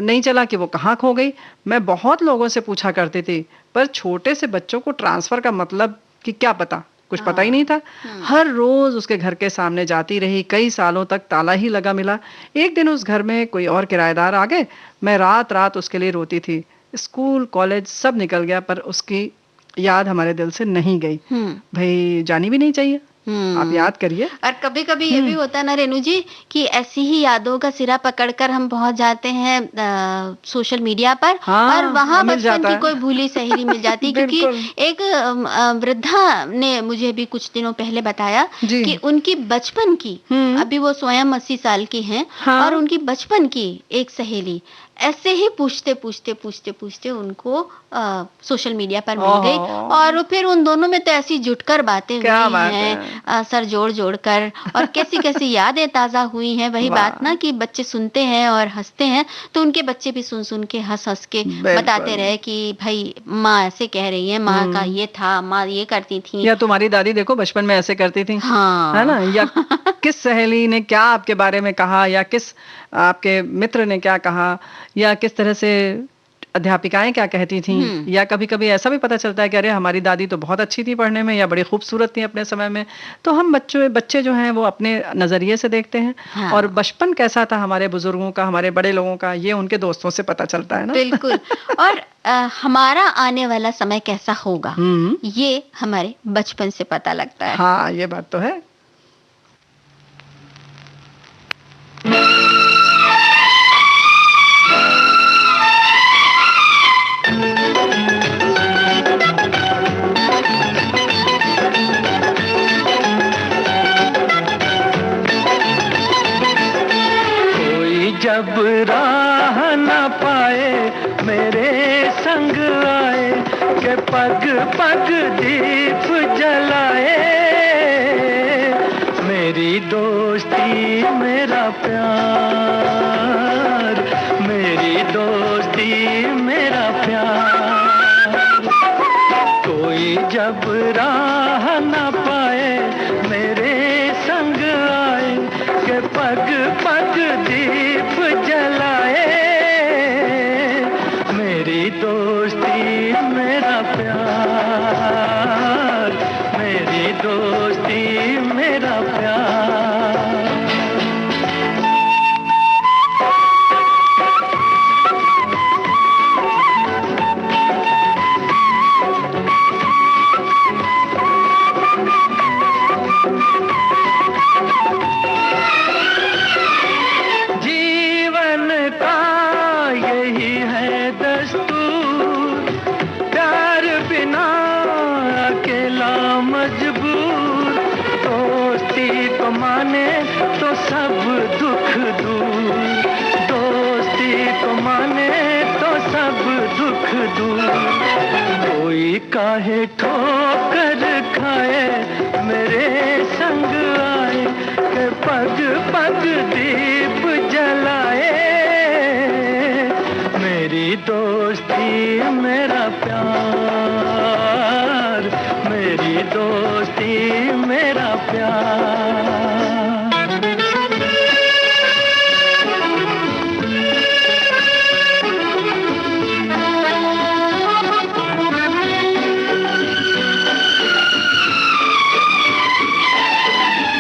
नहीं चला कि वो कहाँ खो गई। मैं बहुत लोगों से पूछा करती थी, पर छोटे से बच्चों को ट्रांसफर का मतलब कि क्या पता, कुछ पता ही नहीं था। हर रोज उसके घर के सामने जाती रही, कई सालों तक ताला ही लगा मिला। एक दिन उस घर में कोई और किराएदार आ गए, मैं रात रात उसके लिए रोती थी। स्कूल कॉलेज सब निकल गया पर उसकी याद हमारे दिल से नहीं गई। भाई जानी भी नहीं चाहिए, आप याद करिए। और कभी-कभी ये भी होता है ना रेणु जी कि ऐसी ही यादों का सिरा पकड़कर हम पहुंच जाते हैं सोशल मीडिया पर, हाँ, और वहां मिल बचपन जाता की है। कोई भूली सहेली मिल जाती है। क्योंकि बिल्कुल। एक वृद्धा ने मुझे भी कुछ दिनों पहले बताया जी। कि उनकी बचपन की, अभी वो स्वयं 80 साल की हैं, हाँ। और उनकी बचपन की एक सहेली ऐसे ही पूछते उनको सोशल मीडिया पर मिल गई, ओह! और फिर उन दोनों में तो ऐसी जुटकर बातें क्या हुई बात हैं, है। सर जोड़ कर, और कैसी-कैसी यादें ताज़ा हुई हैं। वही वाह! बात ना कि बच्चे सुनते हैं और हँसते हैं, तो उनके बच्चे भी सुन-सुन के हँस-हँस के बताते बिल्कुल। रहे कि भई माँ ऐसे कह रही है, माँ का ये था, माँ ये करती थी। या तुम्हारी दादी देखो बचपन में ऐसे करती थी, है ना? हाँ। या किस सहेली ने क्या आपके बारे में कहा, या किस आपके मित्र ने क्या कहा, या किस तरह से अध्यापिकाएँ क्या कहती थीं, या कभी-कभी ऐसा भी पता चलता है कि अरे हमारी दादी तो बहुत अच्छी थी पढ़ने में, या बड़ी खूबसूरत थी अपने समय में। तो हम बच्चे जो हैं वो अपने नज़रिए से देखते हैं, हाँ। और बचपन कैसा था हमारे बुजुर्गों का, हमारे बड़े लोगों का, ये उनके दोस्तों से पता चलता है ना? बिल्कुल। और हमारा आने वाला समय कैसा होगा, हुँ। ये हमारे बचपन से पता लगता है। हाँ, ये बात तो है। कोई जब राह न पाए मेरे संग आए, के पग पग दीप जलाए। मेरी दोस्ती मेरा प्यार, मेरी दोस्ती मेरा प्यार। कोई जब राह न पाए मेरे संग आए, के पग पग दीप जलाए। मेरी दोस्ती मेरा प्यार, मेरी दोस्ती मेरा प्यार। जीवन का यही है दस्तूर, प्यार बिना अकेला मजबूर। दोस्ती को माने तो सब दुख दूर, दोस्ती को माने तो सब दुख दूर। कोई काहे ठोकर खाए मेरे संग आए, के पग पग दीप जलाए। मेरी दोस्ती मेरा प्यार, मेरी दोस्ती मेरा प्यार।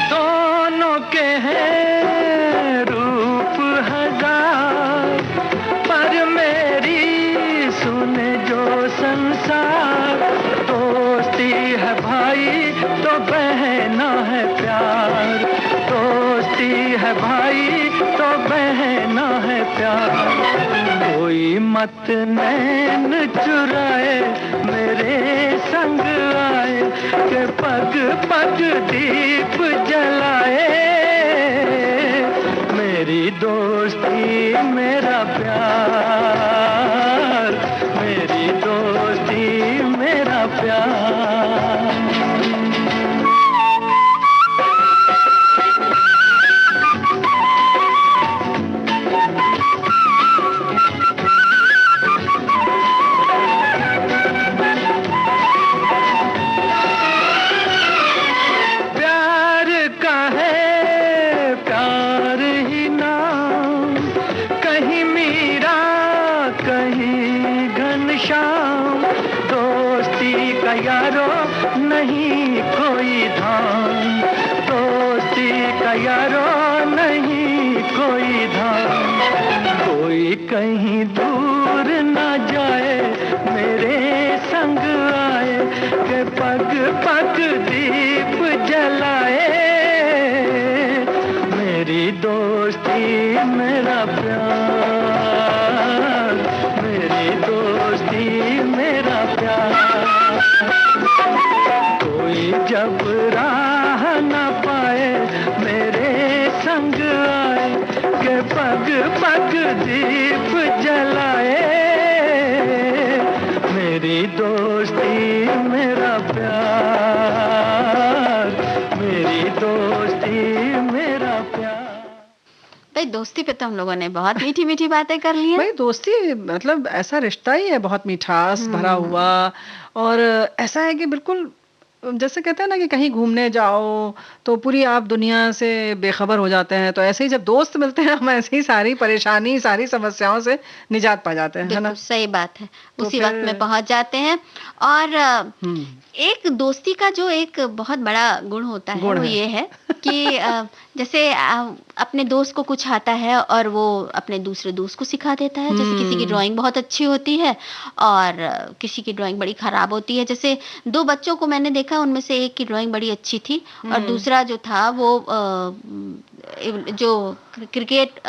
दोनों के हैं रूप हजार, पर मेरी सुने जो संसार। दोस्ती है भाई तो बहना है प्यार, दोस्ती है भाई तो बहना है प्यार। कोई मत नैन चुराए मेरे संग आए के पग पग दीप जलाए। मेरी दोस्ती मेरा प्यार, मेरी दोस्ती मेरा प्यार। यारो नहीं कोई धाम, दोस्ती का यारो नहीं कोई धाम। कोई कहीं दूर न जाए मेरे संग आए के पग पग दीप जलाए। मेरी दोस्ती मेरा प्यार, मेरी दोस्ती मेरा प्यार। कोई जब राह न पाए मेरे संग आए के पग पग दीप जलाए। मेरी दोस्ती मेरा प्यार, मेरी दोस्ती मेरा प्यार। भाई दोस्ती पे तो हम लोगों ने बहुत मीठी मीठी बातें कर ली हैं। भाई दोस्ती मतलब ऐसा रिश्ता ही है, बहुत मिठास भरा हुआ, और ऐसा है कि बिल्कुल जैसे कहते हैं ना कि कहीं घूमने जाओ तो पूरी आप दुनिया से बेखबर हो जाते हैं, तो ऐसे ही जब दोस्त मिलते हैं हम ऐसे ही सारी परेशानी सारी समस्याओं से निजात पा जाते हैं, है ना? सही बात है, तो उसी वक्त में पहुंच जाते हैं। और एक दोस्ती का जो एक बहुत बड़ा गुण होता है वो ये है कि जैसे अपने दोस्त को कुछ आता है और वो अपने दूसरे दोस्त को सिखा देता है। जैसे किसी की ड्राइंग बहुत अच्छी होती है और किसी की ड्राइंग बड़ी खराब होती है। जैसे दो बच्चों को मैंने देखा, उनमें से एक की ड्राइंग बड़ी अच्छी थी और दूसरा जो था वो जो क्रिकेट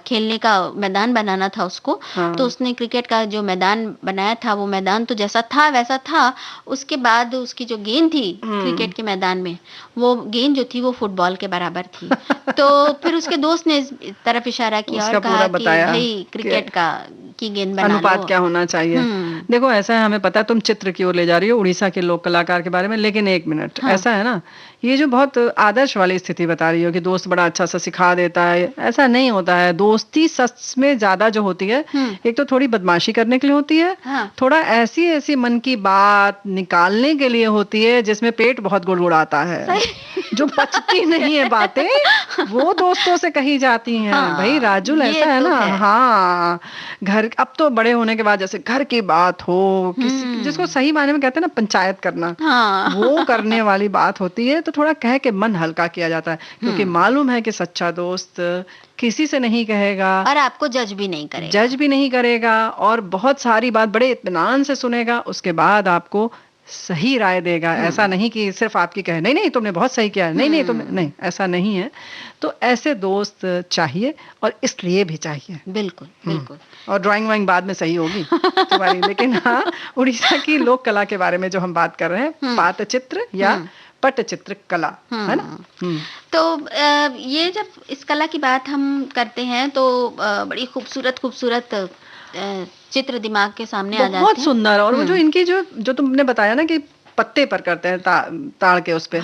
खेलने का मैदान बनाना था उसको, तो उसने क्रिकेट का जो मैदान बनाया था वो मैदान तो जैसा था वैसा था, उसके बाद उसकी जो गेंद थी क्रिकेट के मैदान में, वो गेंद जो थी वो फुटबॉल के बराबर थी। तो फिर उसके दोस्त ने इस तरफ इशारा किया और कहा कि भाई क्रिकेट का की गेंद बना लो, अनुपात क्या होना चाहिए। देखो ऐसा है, हमें पता है तुम चित्र की ओर ले जा रही हो उड़ीसा के लोक कलाकार के बारे में, लेकिन एक मिनट, ऐसा है ना, ये जो बहुत आदर्श वाली स्थिति बता रही हो कि दोस्त बड़ा अच्छा सा सिखा देता है, ऐसा नहीं होता है। दोस्ती सच में ज्यादा जो होती है, एक तो थोड़ी बदमाशी करने के लिए होती है, थोड़ा ऐसी ऐसी मन की बात निकालने के लिए होती है जिसमें पेट बहुत गुड़गुड़ाता है। जो पचती नहीं है बातें वो दोस्तों से कही जाती हैं। भाई राजुल ऐसा है ना, हाँ, घर अब तो बड़े होने के बाद जैसे घर की बात हो, किसी जिसको सही मायने में कहते हैं ना पंचायत करना, वो करने वाली बात होती है, तो थोड़ा कह के मन हल्का किया जाता है, क्योंकि मालूम है कि सच्चा दोस्त किसी से नहीं कहेगा और आपको जज भी नहीं करेगा और बहुत सारी बात बड़े इत्मीनान से सुनेगा, उसके बाद आपको सही राय देगा। ऐसा नहीं कि सिर्फ आपकी कहे नहीं नहीं तुमने बहुत सही किया, नहीं नहीं तुमने नहीं, ऐसा नहीं है। तो ऐसे दोस्त चाहिए और इसलिए भी चाहिए। बिल्कुल बिल्कुल। और ड्राइंग वाइंग बाद में सही होगी तुम्हारी, लेकिन हाँ, उड़ीसा की लोक कला के बारे में जो हम बात कर रहे हैं, पाटचित्र या पटचित्र कला, है ना। तो ये जब इस कला की बात हम करते हैं तो बड़ी खूबसूरत चित्र दिमाग के सामने आ जाते हैं, बहुत सुंदर। और वो जो इनकी जो तुमने बताया ना कि पत्ते पर करते हैं ताड़ के उस पे,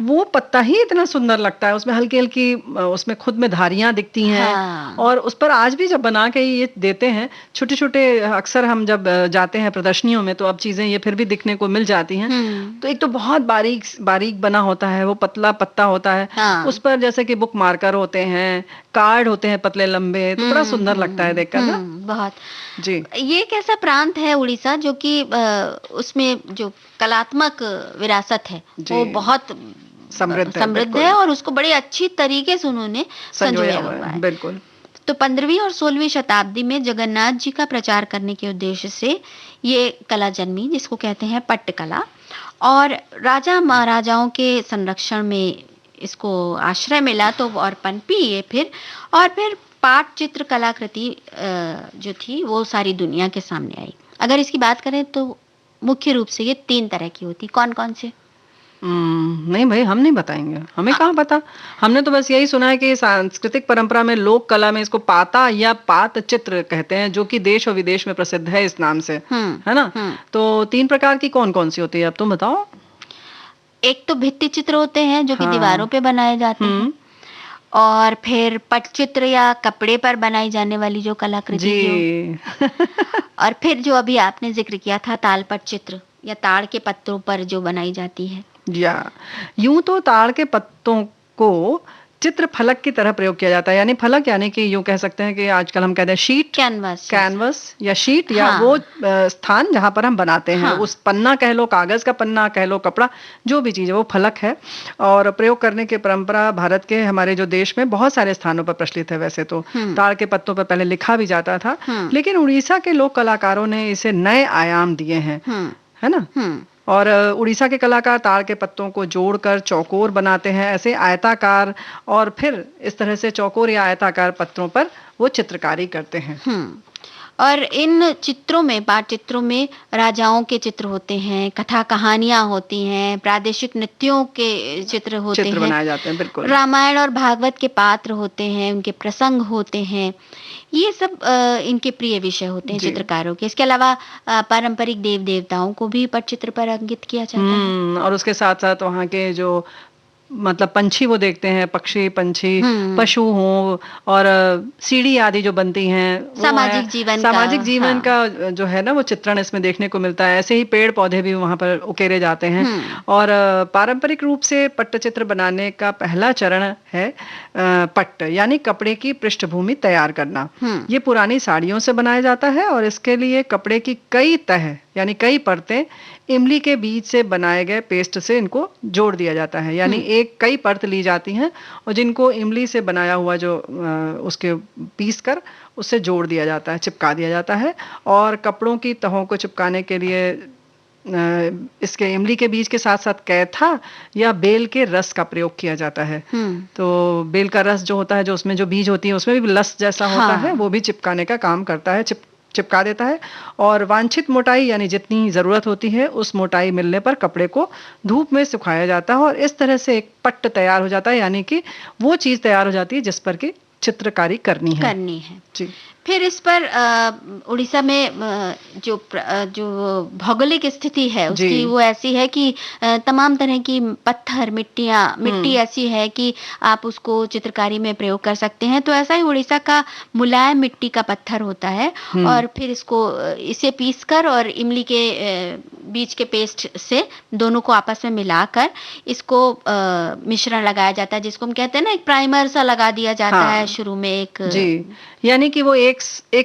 वो पत्ता ही इतना सुंदर लगता है, उसमें हल्की हल्की उसमें खुद में धारियां दिखती हैं। और उस पर आज भी जब बना के ये देते हैं छोटे छोटे, अक्सर हम जब जाते हैं प्रदर्शनियों में तो अब चीजें ये फिर भी दिखने को मिल जाती हैं। तो एक तो बहुत बारीक बना होता है, वो पतला पत्ता होता है, उस पर जैसे कि बुक मार्कर होते हैं, कार्ड होते हैं पतले लंबे, तो बड़ा सुंदर लगता है देखकर ना। बहुत जी। ये एक ऐसा प्रांत है उड़ीसा जो कि उसमें जो कलात्मक विरासत है वो बहुत समृद्ध है और उसको बड़े अच्छी तरीके से उन्होंने संजोया हुआ है। बिल्कुल। तो 15वीं और 16वीं शताब्दी में जगन्नाथ जी का प्रचार करने के उद्देश्य से ये कला जन्मी, जिसको कहते हैं पट्ट कला। और राजा महाराजाओं के संरक्षण में इसको आश्रय मिला तो और पनपी ये फिर पाटचित्र कलाकृति जो थी वो सारी दुनिया के सामने आई। अगर इसकी बात करें तो मुख्य रूप से ये 3 तरह की होती। कौन-कौन से? नहीं भाई, हम नहीं बताएंगे, हमें कहाँ पता। हमने तो बस यही सुना है कि सांस्कृतिक परंपरा में, लोक कला में इसको पाता या पात चित्र कहते हैं, जो कि देश और विदेश में प्रसिद्ध है इस नाम से, है ना। तो 3 प्रकार की कौन कौन सी होती है, अब तुम बताओ। एक तो भित्ति चित्र होते हैं जो कि हाँ। दीवारों पे बनाए जाते हैं, और फिर पटचित्र या कपड़े पर बनाई जाने वाली जो कलाकृति जी और फिर जो अभी आपने जिक्र किया था तालपट चित्र या ताड़ के पत्तों पर जो बनाई जाती है। या यूं तो ताड़ के पत्तों को चित्र फलक की तरह प्रयोग किया जाता है, यानी फलक यानी कि यूं कह सकते हैं कि आजकल हम कहते हैं शीट, कैनवस या शीट, या हाँ। वो स्थान जहां पर हम बनाते हैं, हाँ। उस पन्ना कह लो, कागज का पन्ना कह लो, कपड़ा, जो भी चीज है वो फलक है। और प्रयोग करने की परंपरा भारत के, हमारे जो देश में बहुत सारे स्थानों पर प्रचलित है। वैसे तो ताड़ के पत्तों पर पहले लिखा भी जाता था, लेकिन उड़ीसा के लोक कलाकारों ने इसे नए आयाम दिए हैं, है ना। और उड़ीसा के कलाकार ताड़ के पत्तों को जोड़कर चौकोर बनाते हैं, ऐसे आयताकार, और फिर इस तरह से चौकोर या आयताकार पत्रों पर वो चित्रकारी करते हैं। और इन चित्रों में, पाट चित्रों में राजाओं के चित्र होते हैं, कथा कहानियां होती हैं, प्रादेशिक नृत्यों के चित्र होते हैं, बनाए जाते हैं, बिल्कुल। रामायण और भागवत के पात्र होते हैं, उनके प्रसंग होते हैं। ये सब इनके प्रिय विषय होते हैं चित्रकारों के। इसके अलावा पारंपरिक देव देवताओं को भी पटचित्र पर अंकित किया जाता है। और उसके साथ साथ वहाँ के जो मतलब पंछी वो देखते हैं, पक्षी, पंछी, पशु हों, और सीढ़ी आदि जो बनती हैं, सामाजिक जीवन का जो है ना वो चित्रण इसमें देखने को मिलता है। ऐसे ही पेड़ पौधे भी वहां पर उकेरे जाते हैं। और पारंपरिक रूप से पट्टचित्र बनाने का पहला चरण है पट्ट, यानी कपड़े की पृष्ठभूमि तैयार करना। ये पुरानी साड़ियों से बनाया जाता है, और इसके लिए कपड़े की कई तह यानी कई परतें इमली के बीज से बनाए गए पेस्ट से इनको जोड़ दिया जाता है। यानी कई परत ली जाती हैं, और जिनको इमली से बनाया हुआ जो उसके पीस कर उससे जोड़ दिया जाता है, चिपका दिया जाता है। और कपड़ों की तहों को चिपकाने के लिए इसके इमली के बीज के साथ साथ कैथा या बेल के रस का प्रयोग किया जाता है। तो बेल का रस जो होता है, जो उसमें जो बीज होती है उसमें भी लस जैसा होता है, वो भी चिपकाने का काम करता है, चिपका देता है। और वांछित मोटाई यानी जितनी जरूरत होती है उस मोटाई मिलने पर कपड़े को धूप में सुखाया जाता है, और इस तरह से एक पट्ट तैयार हो जाता है, यानी कि वो चीज तैयार हो जाती है जिस पर की चित्रकारी करनी है जी। फिर इस पर उड़ीसा में जो भौगोलिक स्थिति है उसकी वो ऐसी है कि तमाम तरह की पत्थर, मिट्टी ऐसी है कि आप उसको चित्रकारी में प्रयोग कर सकते हैं। तो ऐसा ही उड़ीसा का मुलायम मिट्टी का पत्थर होता है, और फिर इसे पीसकर और इमली के बीज के पेस्ट से दोनों को आपस में मिलाकर इसको मिश्रण लगाया जाता है, जिसको हम कहते हैं ना, एक प्राइमर सा लगा दिया जाता है शुरू में एक जी, यानी कि वो एक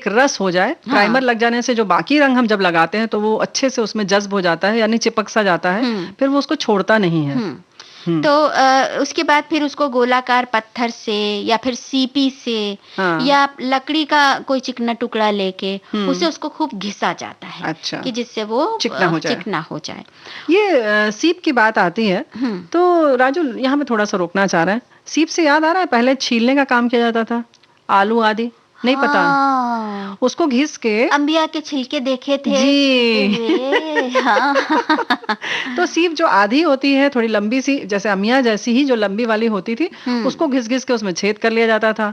रस हो जाए। प्राइमर लग जाने से जो बाकी रंग हम जब लगाते हैं तो वो अच्छे से उसमें जज्ब हो जाता है, यानी चिपक सा जाता है, फिर वो उसको छोड़ता नहीं है। तो उसके बाद फिर उसको गोलाकार पत्थर से या फिर सीपी से या लकड़ी का कोई चिकना टुकड़ा लेके उसे उसको खूब घिसा जाता है। अच्छा। कि जिससे वो चिकना हो जाए। ये सीप की बात आती है तो राजू यहाँ पे थोड़ा सा रोकना चाह रहा है। सीप से याद आ रहा है, पहले छीलने का काम किया जाता था, आलू आदि नहीं पता, उसको घिस के अंबिया के छिलके देखे थे जी। तो सीप जो आधी होती है, थोड़ी लंबी सी, जैसे अमिया जैसी ही जो लंबी वाली होती थी, उसको घिस घिस के उसमें छेद कर लिया जाता था,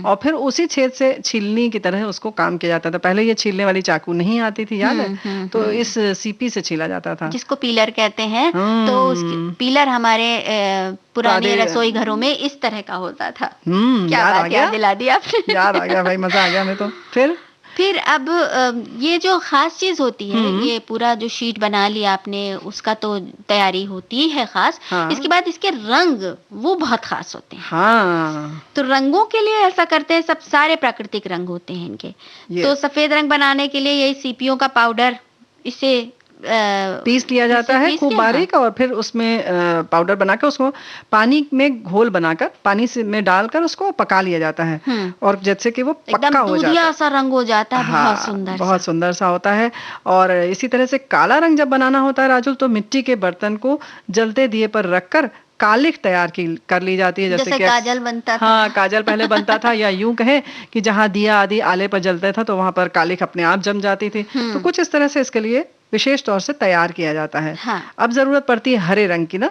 और फिर उसी छेद से छीलनी की तरह उसको काम किया जाता था। पहले ये छीलने वाली चाकू नहीं आती थी, याद है? तो इस सीपी से छीला जाता था, जिसको पीलर कहते हैं। तो पीलर हमारे पुराने रसोई घरों में इस तरह का होता था। क्या बात याद दिला दी आपने। याद आ गया भाई, मजा आ गया हमें तो। फिर अब ये जो खास चीज होती है, ये पूरा जो शीट बना लिया आपने, उसका तो तैयारी होती है खास। इसके बाद इसके रंग वो बहुत खास होते हैं। तो रंगों के लिए ऐसा करते हैं, सब सारे प्राकृतिक रंग होते हैं इनके। तो सफेद रंग बनाने के लिए यही सीपियों का पाउडर, इसे पीस लिया जाता है खूब बारीक, और फिर उसमें पाउडर बनाकर उसको पानी में घोल बनाकर पानी से में डालकर उसको पका लिया जाता है, और जैसे कि वो पक्का हो जाता है, सा रंग हो जाता है। बहुत सुंदर सा होता है। और इसी तरह से काला रंग जब बनाना होता है राजुल, तो मिट्टी के बर्तन को जलते दिए पर रखकर कालिख तैयार कर ली जाती है, जैसे कि काजल बनता था। हाँ, काजल पहले बनता था, या यूं कहें कि जहाँ दिया आदि आले पर जलता था तो वहां पर कालिख अपने आप जम जाती थी। तो कुछ इस तरह से इसके लिए विशेष तौर से तैयार किया जाता है। हाँ। अब जरूरत पड़ती है हरे रंग की ना।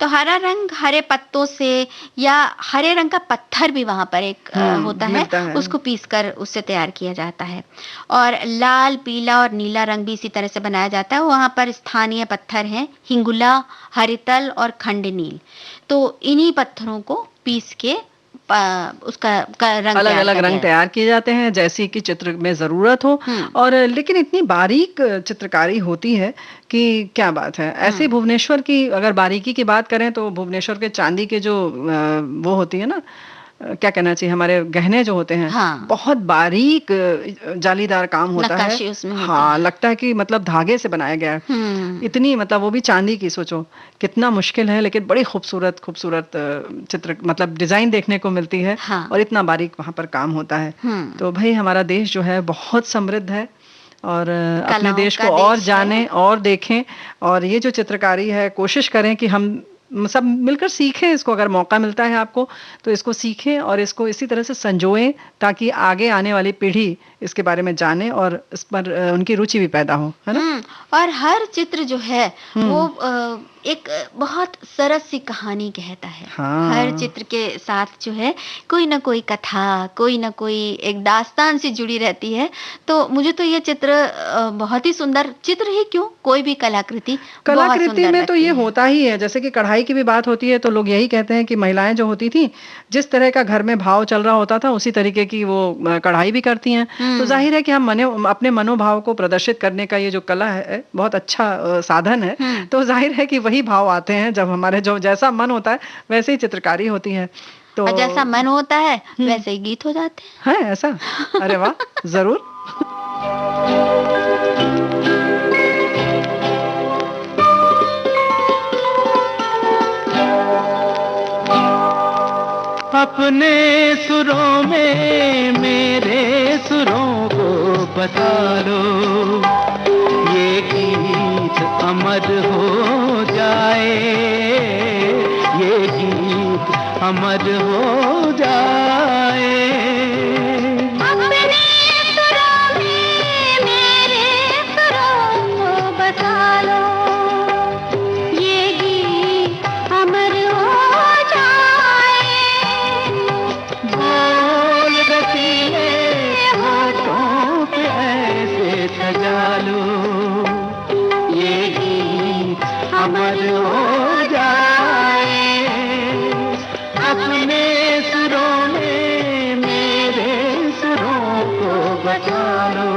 तो हरा रंग हरे पत्तों से, या हरे रंग का पत्थर भी वहां पर एक होता है, उसको पीसकर उससे तैयार किया जाता है। और लाल, पीला और नीला रंग भी इसी तरह से बनाया जाता है। वहां पर स्थानीय पत्थर हैं हिंगुला, हरितल और खंडनील। तो इन्हीं पत्थरों को पीस के उसका रंग अलग अलग रंग तैयार किए जाते हैं, जैसी कि चित्र में जरूरत हो। और लेकिन इतनी बारीक चित्रकारी होती है कि क्या बात है। ऐसे भुवनेश्वर की अगर बारीकी की बात करें तो भुवनेश्वर के चांदी के जो वो होती है ना, क्या कहना चाहिए, हमारे गहने जो होते हैं, बहुत बारीक जालीदार काम होता है। हाँ, लगता है कि मतलब धागे से बनाया गया है। इतनी मतलब वो भी चांदी की, सोचो कितना मुश्किल है, लेकिन बड़ी खूबसूरत खूबसूरत चित्र मतलब डिजाइन देखने को मिलती है। और इतना बारीक वहां पर काम होता है। तो भाई हमारा देश जो है बहुत समृद्ध है, और अपने देश को और जानें और देखें। और ये जो चित्रकारी है, कोशिश करें कि हम सब मिलकर सीखें इसको। अगर मौका मिलता है आपको तो इसको सीखें और इसको इसी तरह से संजोएं, ताकि आगे आने वाली पीढ़ी इसके बारे में जाने और इस पर उनकी रुचि भी पैदा हो, है ना। और हर चित्र जो है वो एक बहुत सरस सी कहानी कहता है। हर चित्र के साथ जो है कोई ना कोई कथा, कोई ना कोई एक दास्तान सी जुड़ी रहती है। तो मुझे तो ये चित्र बहुत ही सुंदर, चित्र ही क्यों, कोई भी कलाकृति में तो ये होता ही है। जैसे कि कढ़ाई की भी बात होती है तो लोग यही कहते हैं कि महिलाएं जो होती थी, जिस तरह का घर में भाव चल रहा होता था उसी तरीके की वो कढ़ाई भी करती हैं। तो जाहिर है कि हम अपने मनोभाव को प्रदर्शित करने का ये जो कला है बहुत अच्छा साधन है। तो जाहिर है कि वही भाव आते हैं जब हमारे जो जैसा मन होता है वैसे ही चित्रकारी होती है। तो जैसा मन होता है वैसे ही गीत हो जाते हैं। ऐसा? अरे वाह, जरूर। अपने सुरों में मेरे सुरों को बता लो, ये गीत अमर हो जाए, ये गीत अमर हो जाए। अपने सुरों में मेरे सुरों को बता लो, ये गीत अमर हो जाए। बोल रसीले होठों पे ऐसे सजा लो, ये गीत अमर हो जाए। अपने सुरों में मेरे सुरों को बचा लो।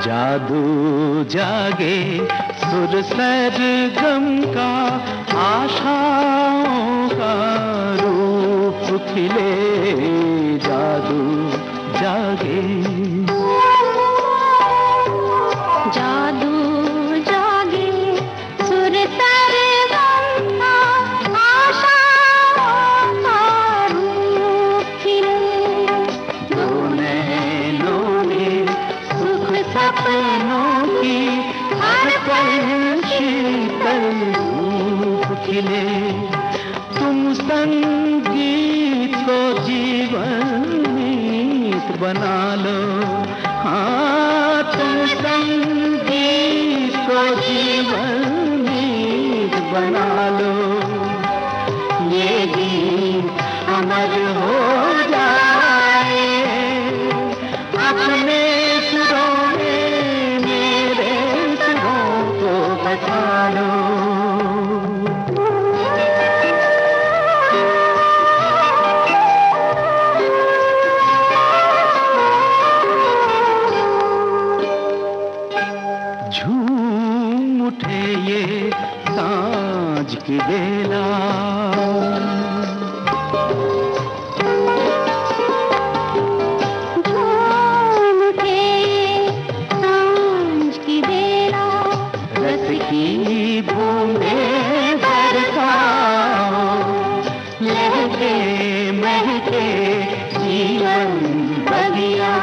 जादू जागे सुर सरगम का, आशाओं का रूप खिले, जादू जागे। जादू जागे सुर सरगम का, आशाओं का रूप खिले, दो नैनों में सुख सपनों की हर पल शीतल धूप खिले। तुम संगीत को जीवनीत बना लो, हाँ तुम संगीत को जीवनीत बना लो, ये गीत अमर हो जाए। अपने सुरों में मेरे सुरों को बचा लो। झूम उठे ये सांझ की बेला, झूम उठे सांझ की बेला, रस की बूंदें बरसाओ, उठे जीवन बगिया,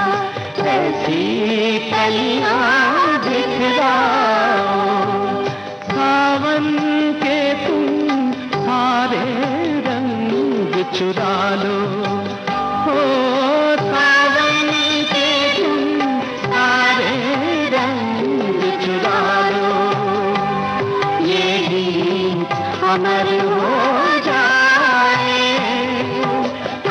ऐसी कलियां दिखलाओ, सावन के तुम सारे रंग चुरा लो, हो सावन के तुम सारे रंग चुरा लो, ये गीत अमर हो जाए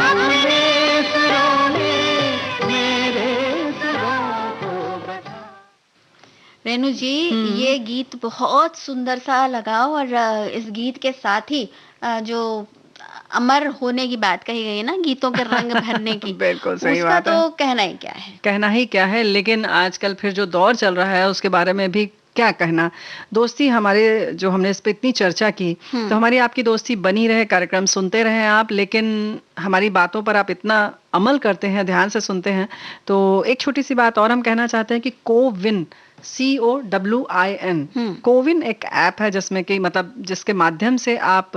अपने सुरों में, मेरे सुरों को बता। रेणु जी, ये गीत बहुत सुंदर सा लगा और इस गीत के साथ ही जो अमर होने की बात कही गई है ना, गीतों के रंग भरने की, बिल्कुल सही उसका बात है। तो कहना ही क्या है। कहना ही क्या है, लेकिन आजकल फिर जो दौर चल रहा है उसके बारे में भी क्या कहना। दोस्ती हमारे, जो हमने इस पे इतनी चर्चा की, तो हमारी आपकी दोस्ती बनी रहे, कार्यक्रम सुनते रहे आप, लेकिन हमारी बातों पर आप इतना अमल करते हैं, ध्यान से सुनते हैं। तो एक छोटी सी बात और हम कहना चाहते हैं कि कोविन, COWIN, कोविन एक ऐप है जिसमें कि मतलब जिसके माध्यम से आप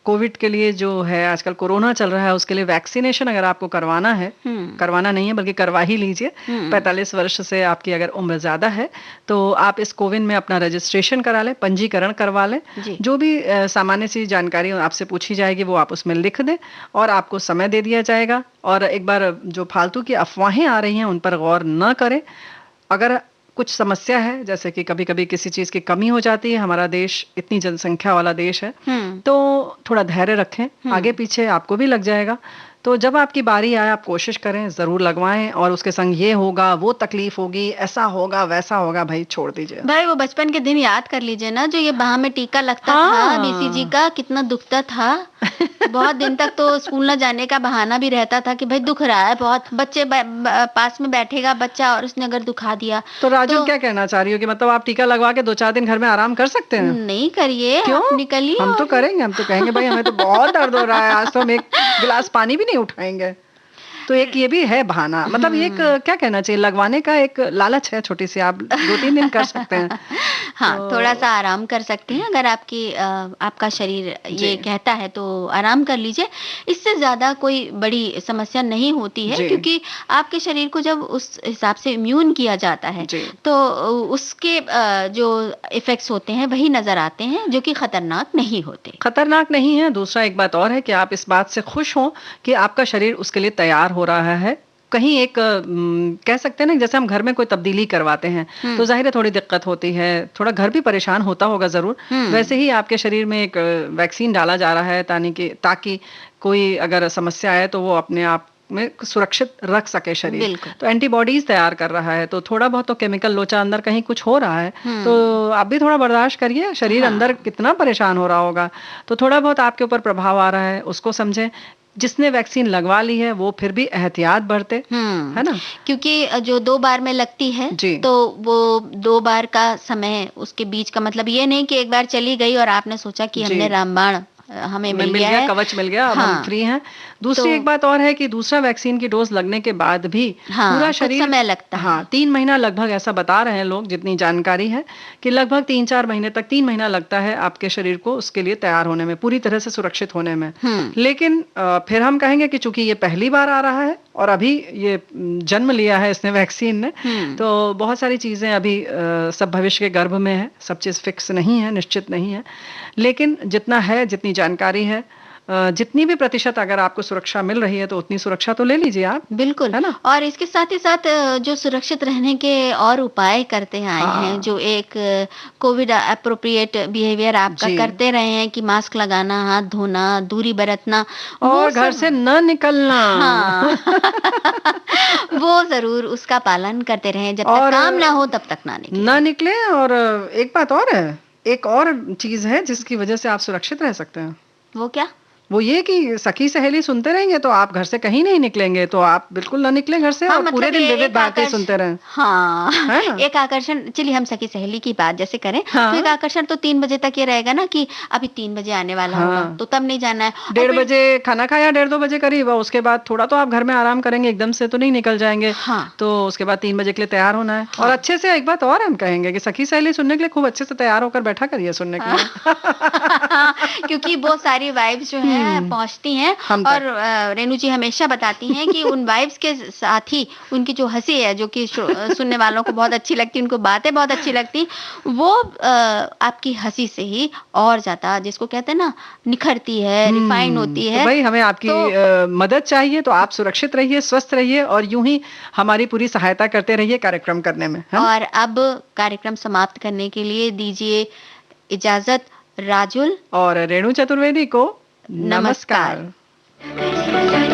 कोविड के लिए जो है, आजकल कोरोना चल रहा है, उसके लिए वैक्सीनेशन अगर आपको करवाना है, करवाना नहीं है बल्कि करवा ही लीजिए, 45 वर्ष से आपकी अगर उम्र ज्यादा है तो आप इस कोविन में अपना रजिस्ट्रेशन करा लें, पंजीकरण करवा लें। जो भी सामान्य सी जानकारी आपसे पूछी जाएगी वो आप उसमें लिख दें और आपको समय दे दिया जाएगा। और एक बार जो फालतू की अफवाहें आ रही हैं उन पर गौर न करें। अगर कुछ समस्या है, जैसे कि कभी कभी किसी चीज की कमी हो जाती है, हमारा देश इतनी जनसंख्या वाला देश है, तो थोड़ा धैर्य रखें, आगे पीछे आपको भी लग जाएगा। तो जब आपकी बारी आए आप कोशिश करें, जरूर लगवाएं। और उसके संग ये होगा, वो तकलीफ होगी, ऐसा होगा, वैसा होगा, भाई छोड़ दीजिए। भाई वो बचपन के दिन याद कर लीजिए ना, जो ये बाह में टीका लगता था BCG का, कितना दुखता था। बहुत दिन तक तो स्कूल न जाने का बहाना भी रहता था कि भाई दुख रहा है बहुत। बच्चे पास में बैठेगा बच्चा और उसने अगर दुखा दिया तो राजू क्या कहना चाह रही हो कि मतलब आप टीका लगवा के 2-4 दिन घर में आराम कर सकते हैं? नहीं करिए, आप निकलिए। हम तो करेंगे, हम तो कहेंगे भाई हमें तो बहुत दर्द हो रहा है, आज तो हम एक गिलास पानी भी नहीं उठाएंगे। तो एक ये भी है बहाना, मतलब एक क्या कहना चाहिए, लगवाने का एक लालच है छोटी सी, आप 2-3 दिन कर सकते हैं। हाँ, थोड़ा सा आराम कर सकते हैं अगर आपका शरीर ये कहता है तो आराम कर लीजिए। इससे ज्यादा कोई बड़ी समस्या नहीं होती है, क्योंकि आपके शरीर को जब उस हिसाब से इम्यून किया जाता है तो उसके जो इफेक्ट्स होते हैं वही नजर आते हैं, जो कि खतरनाक नहीं होते। खतरनाक नहीं है। दूसरा एक बात और है कि आप इस बात से खुश हों कि आपका शरीर उसके लिए तैयार हो रहा है। कहीं एक कह सकते हैं ना, जैसे हम घर में कोई तब्दीली करवाते हैं तो जाहिर है थोड़ी दिक्कत होती है, थोड़ा घर भी परेशान होता होगा जरूर। वैसे ही आपके शरीर में एक वैक्सीन डाला जा रहा है ताकि कोई अगर समस्या आए तो वो अपने आप में सुरक्षित रख सके शरीर। तो एंटीबॉडीज तैयार कर रहा है, तो थोड़ा बहुत तो केमिकल लोचा अंदर कहीं कुछ हो रहा है, तो आप भी थोड़ा बर्दाश्त करिए। शरीर अंदर कितना परेशान हो रहा होगा, तो थोड़ा बहुत आपके ऊपर प्रभाव आ रहा है, उसको समझें। जिसने वैक्सीन लगवा ली है वो फिर भी एहतियात बरते, है ना, क्योंकि जो 2 बार में लगती है तो वो 2 बार का समय, उसके बीच का मतलब ये नहीं कि एक बार चली गई और आपने सोचा कि हमने रामबाण हमें मिल गया, कवच मिल गया, अब हम फ्री हैं। दूसरी एक बात और है कि दूसरा वैक्सीन की डोज लगने के बाद भी पूरा शरीर समय लगता है। 3 महीना लगभग, ऐसा बता रहे हैं लोग, जितनी जानकारी है कि लगभग 3-4 महीने तक, 3 महीना लगता है आपके शरीर को उसके लिए तैयार होने में, पूरी तरह से सुरक्षित होने में। लेकिन फिर हम कहेंगे कि चूंकि ये पहली बार आ रहा है और अभी ये जन्म लिया है इसने, वैक्सीन ने, तो बहुत सारी चीजें अभी सब भविष्य के गर्भ में है, सब चीज फिक्स नहीं है, निश्चित नहीं है। लेकिन जितना है, जितनी जानकारी है, जितनी भी प्रतिशत अगर आपको सुरक्षा मिल रही है तो उतनी सुरक्षा तो ले लीजिए आप। बिल्कुल, है ना। और इसके साथ ही साथ जो सुरक्षित रहने के और उपाय करते आए हैं, जो एक कोविड एप्रोप्रिएट बिहेवियर आपका करते रहे हैं कि मास्क लगाना, हाथ धोना, दूरी बरतना और घर से न निकलना, वो जरूर उसका पालन करते रहे। जब तक काम ना हो तब तक ना निकले। और एक बात और है, एक और चीज है जिसकी वजह से आप सुरक्षित रह सकते हैं। वो क्या? वो ये कि सखी सहेली सुनते रहेंगे तो आप घर से कहीं नहीं निकलेंगे, तो आप बिल्कुल ना निकले घर से, और मतलब पूरे दिन विविध भारती सुनते रहें। हाँ, एक आकर्षण, चलिए हम सखी सहेली की बात जैसे करें, तो एक आकर्षण तो 3 बजे तक ये रहेगा ना कि अभी 3 बजे आने वाला होगा, तो तब नहीं जाना है। 1:30 बजे खाना खाया, 1:30-2 बजे करीब, और उसके बाद थोड़ा तो आप घर में आराम करेंगे, एकदम से तो नहीं निकल जाएंगे। तो उसके बाद 3 बजे के लिए तैयार होना है। और अच्छे से एक बात और हम कहेंगे कि सखी सहेली सुनने के लिए खूब अच्छे से तैयार होकर बैठा करिए सुनने के लिए, क्योंकि वो सारी वाइब्स जो है हैं, पहुंचती हैं। हम तक। और रेणु जी हमेशा बताती हैं कि उन वाइब्स के साथ ही उनकी जो हंसी है, जो कि सुनने वालों को बहुत अच्छी लगती, उनको बातें बहुत अच्छी लगती, वो आपकी हंसी से ही और ज्यादा, जिसको कहते हैं ना, निखरती है, रिफाइन होती तो है। भाई हमें आपकी तो मदद चाहिए, तो आप सुरक्षित रहिए, स्वस्थ रहिए और यूं ही हमारी पूरी सहायता करते रहिए कार्यक्रम करने में, है ना? और अब कार्यक्रम समाप्त करने के लिए दीजिए इजाजत राजुल। और रेणु चतुर्वेदी को नमस्कार। नमस्कार।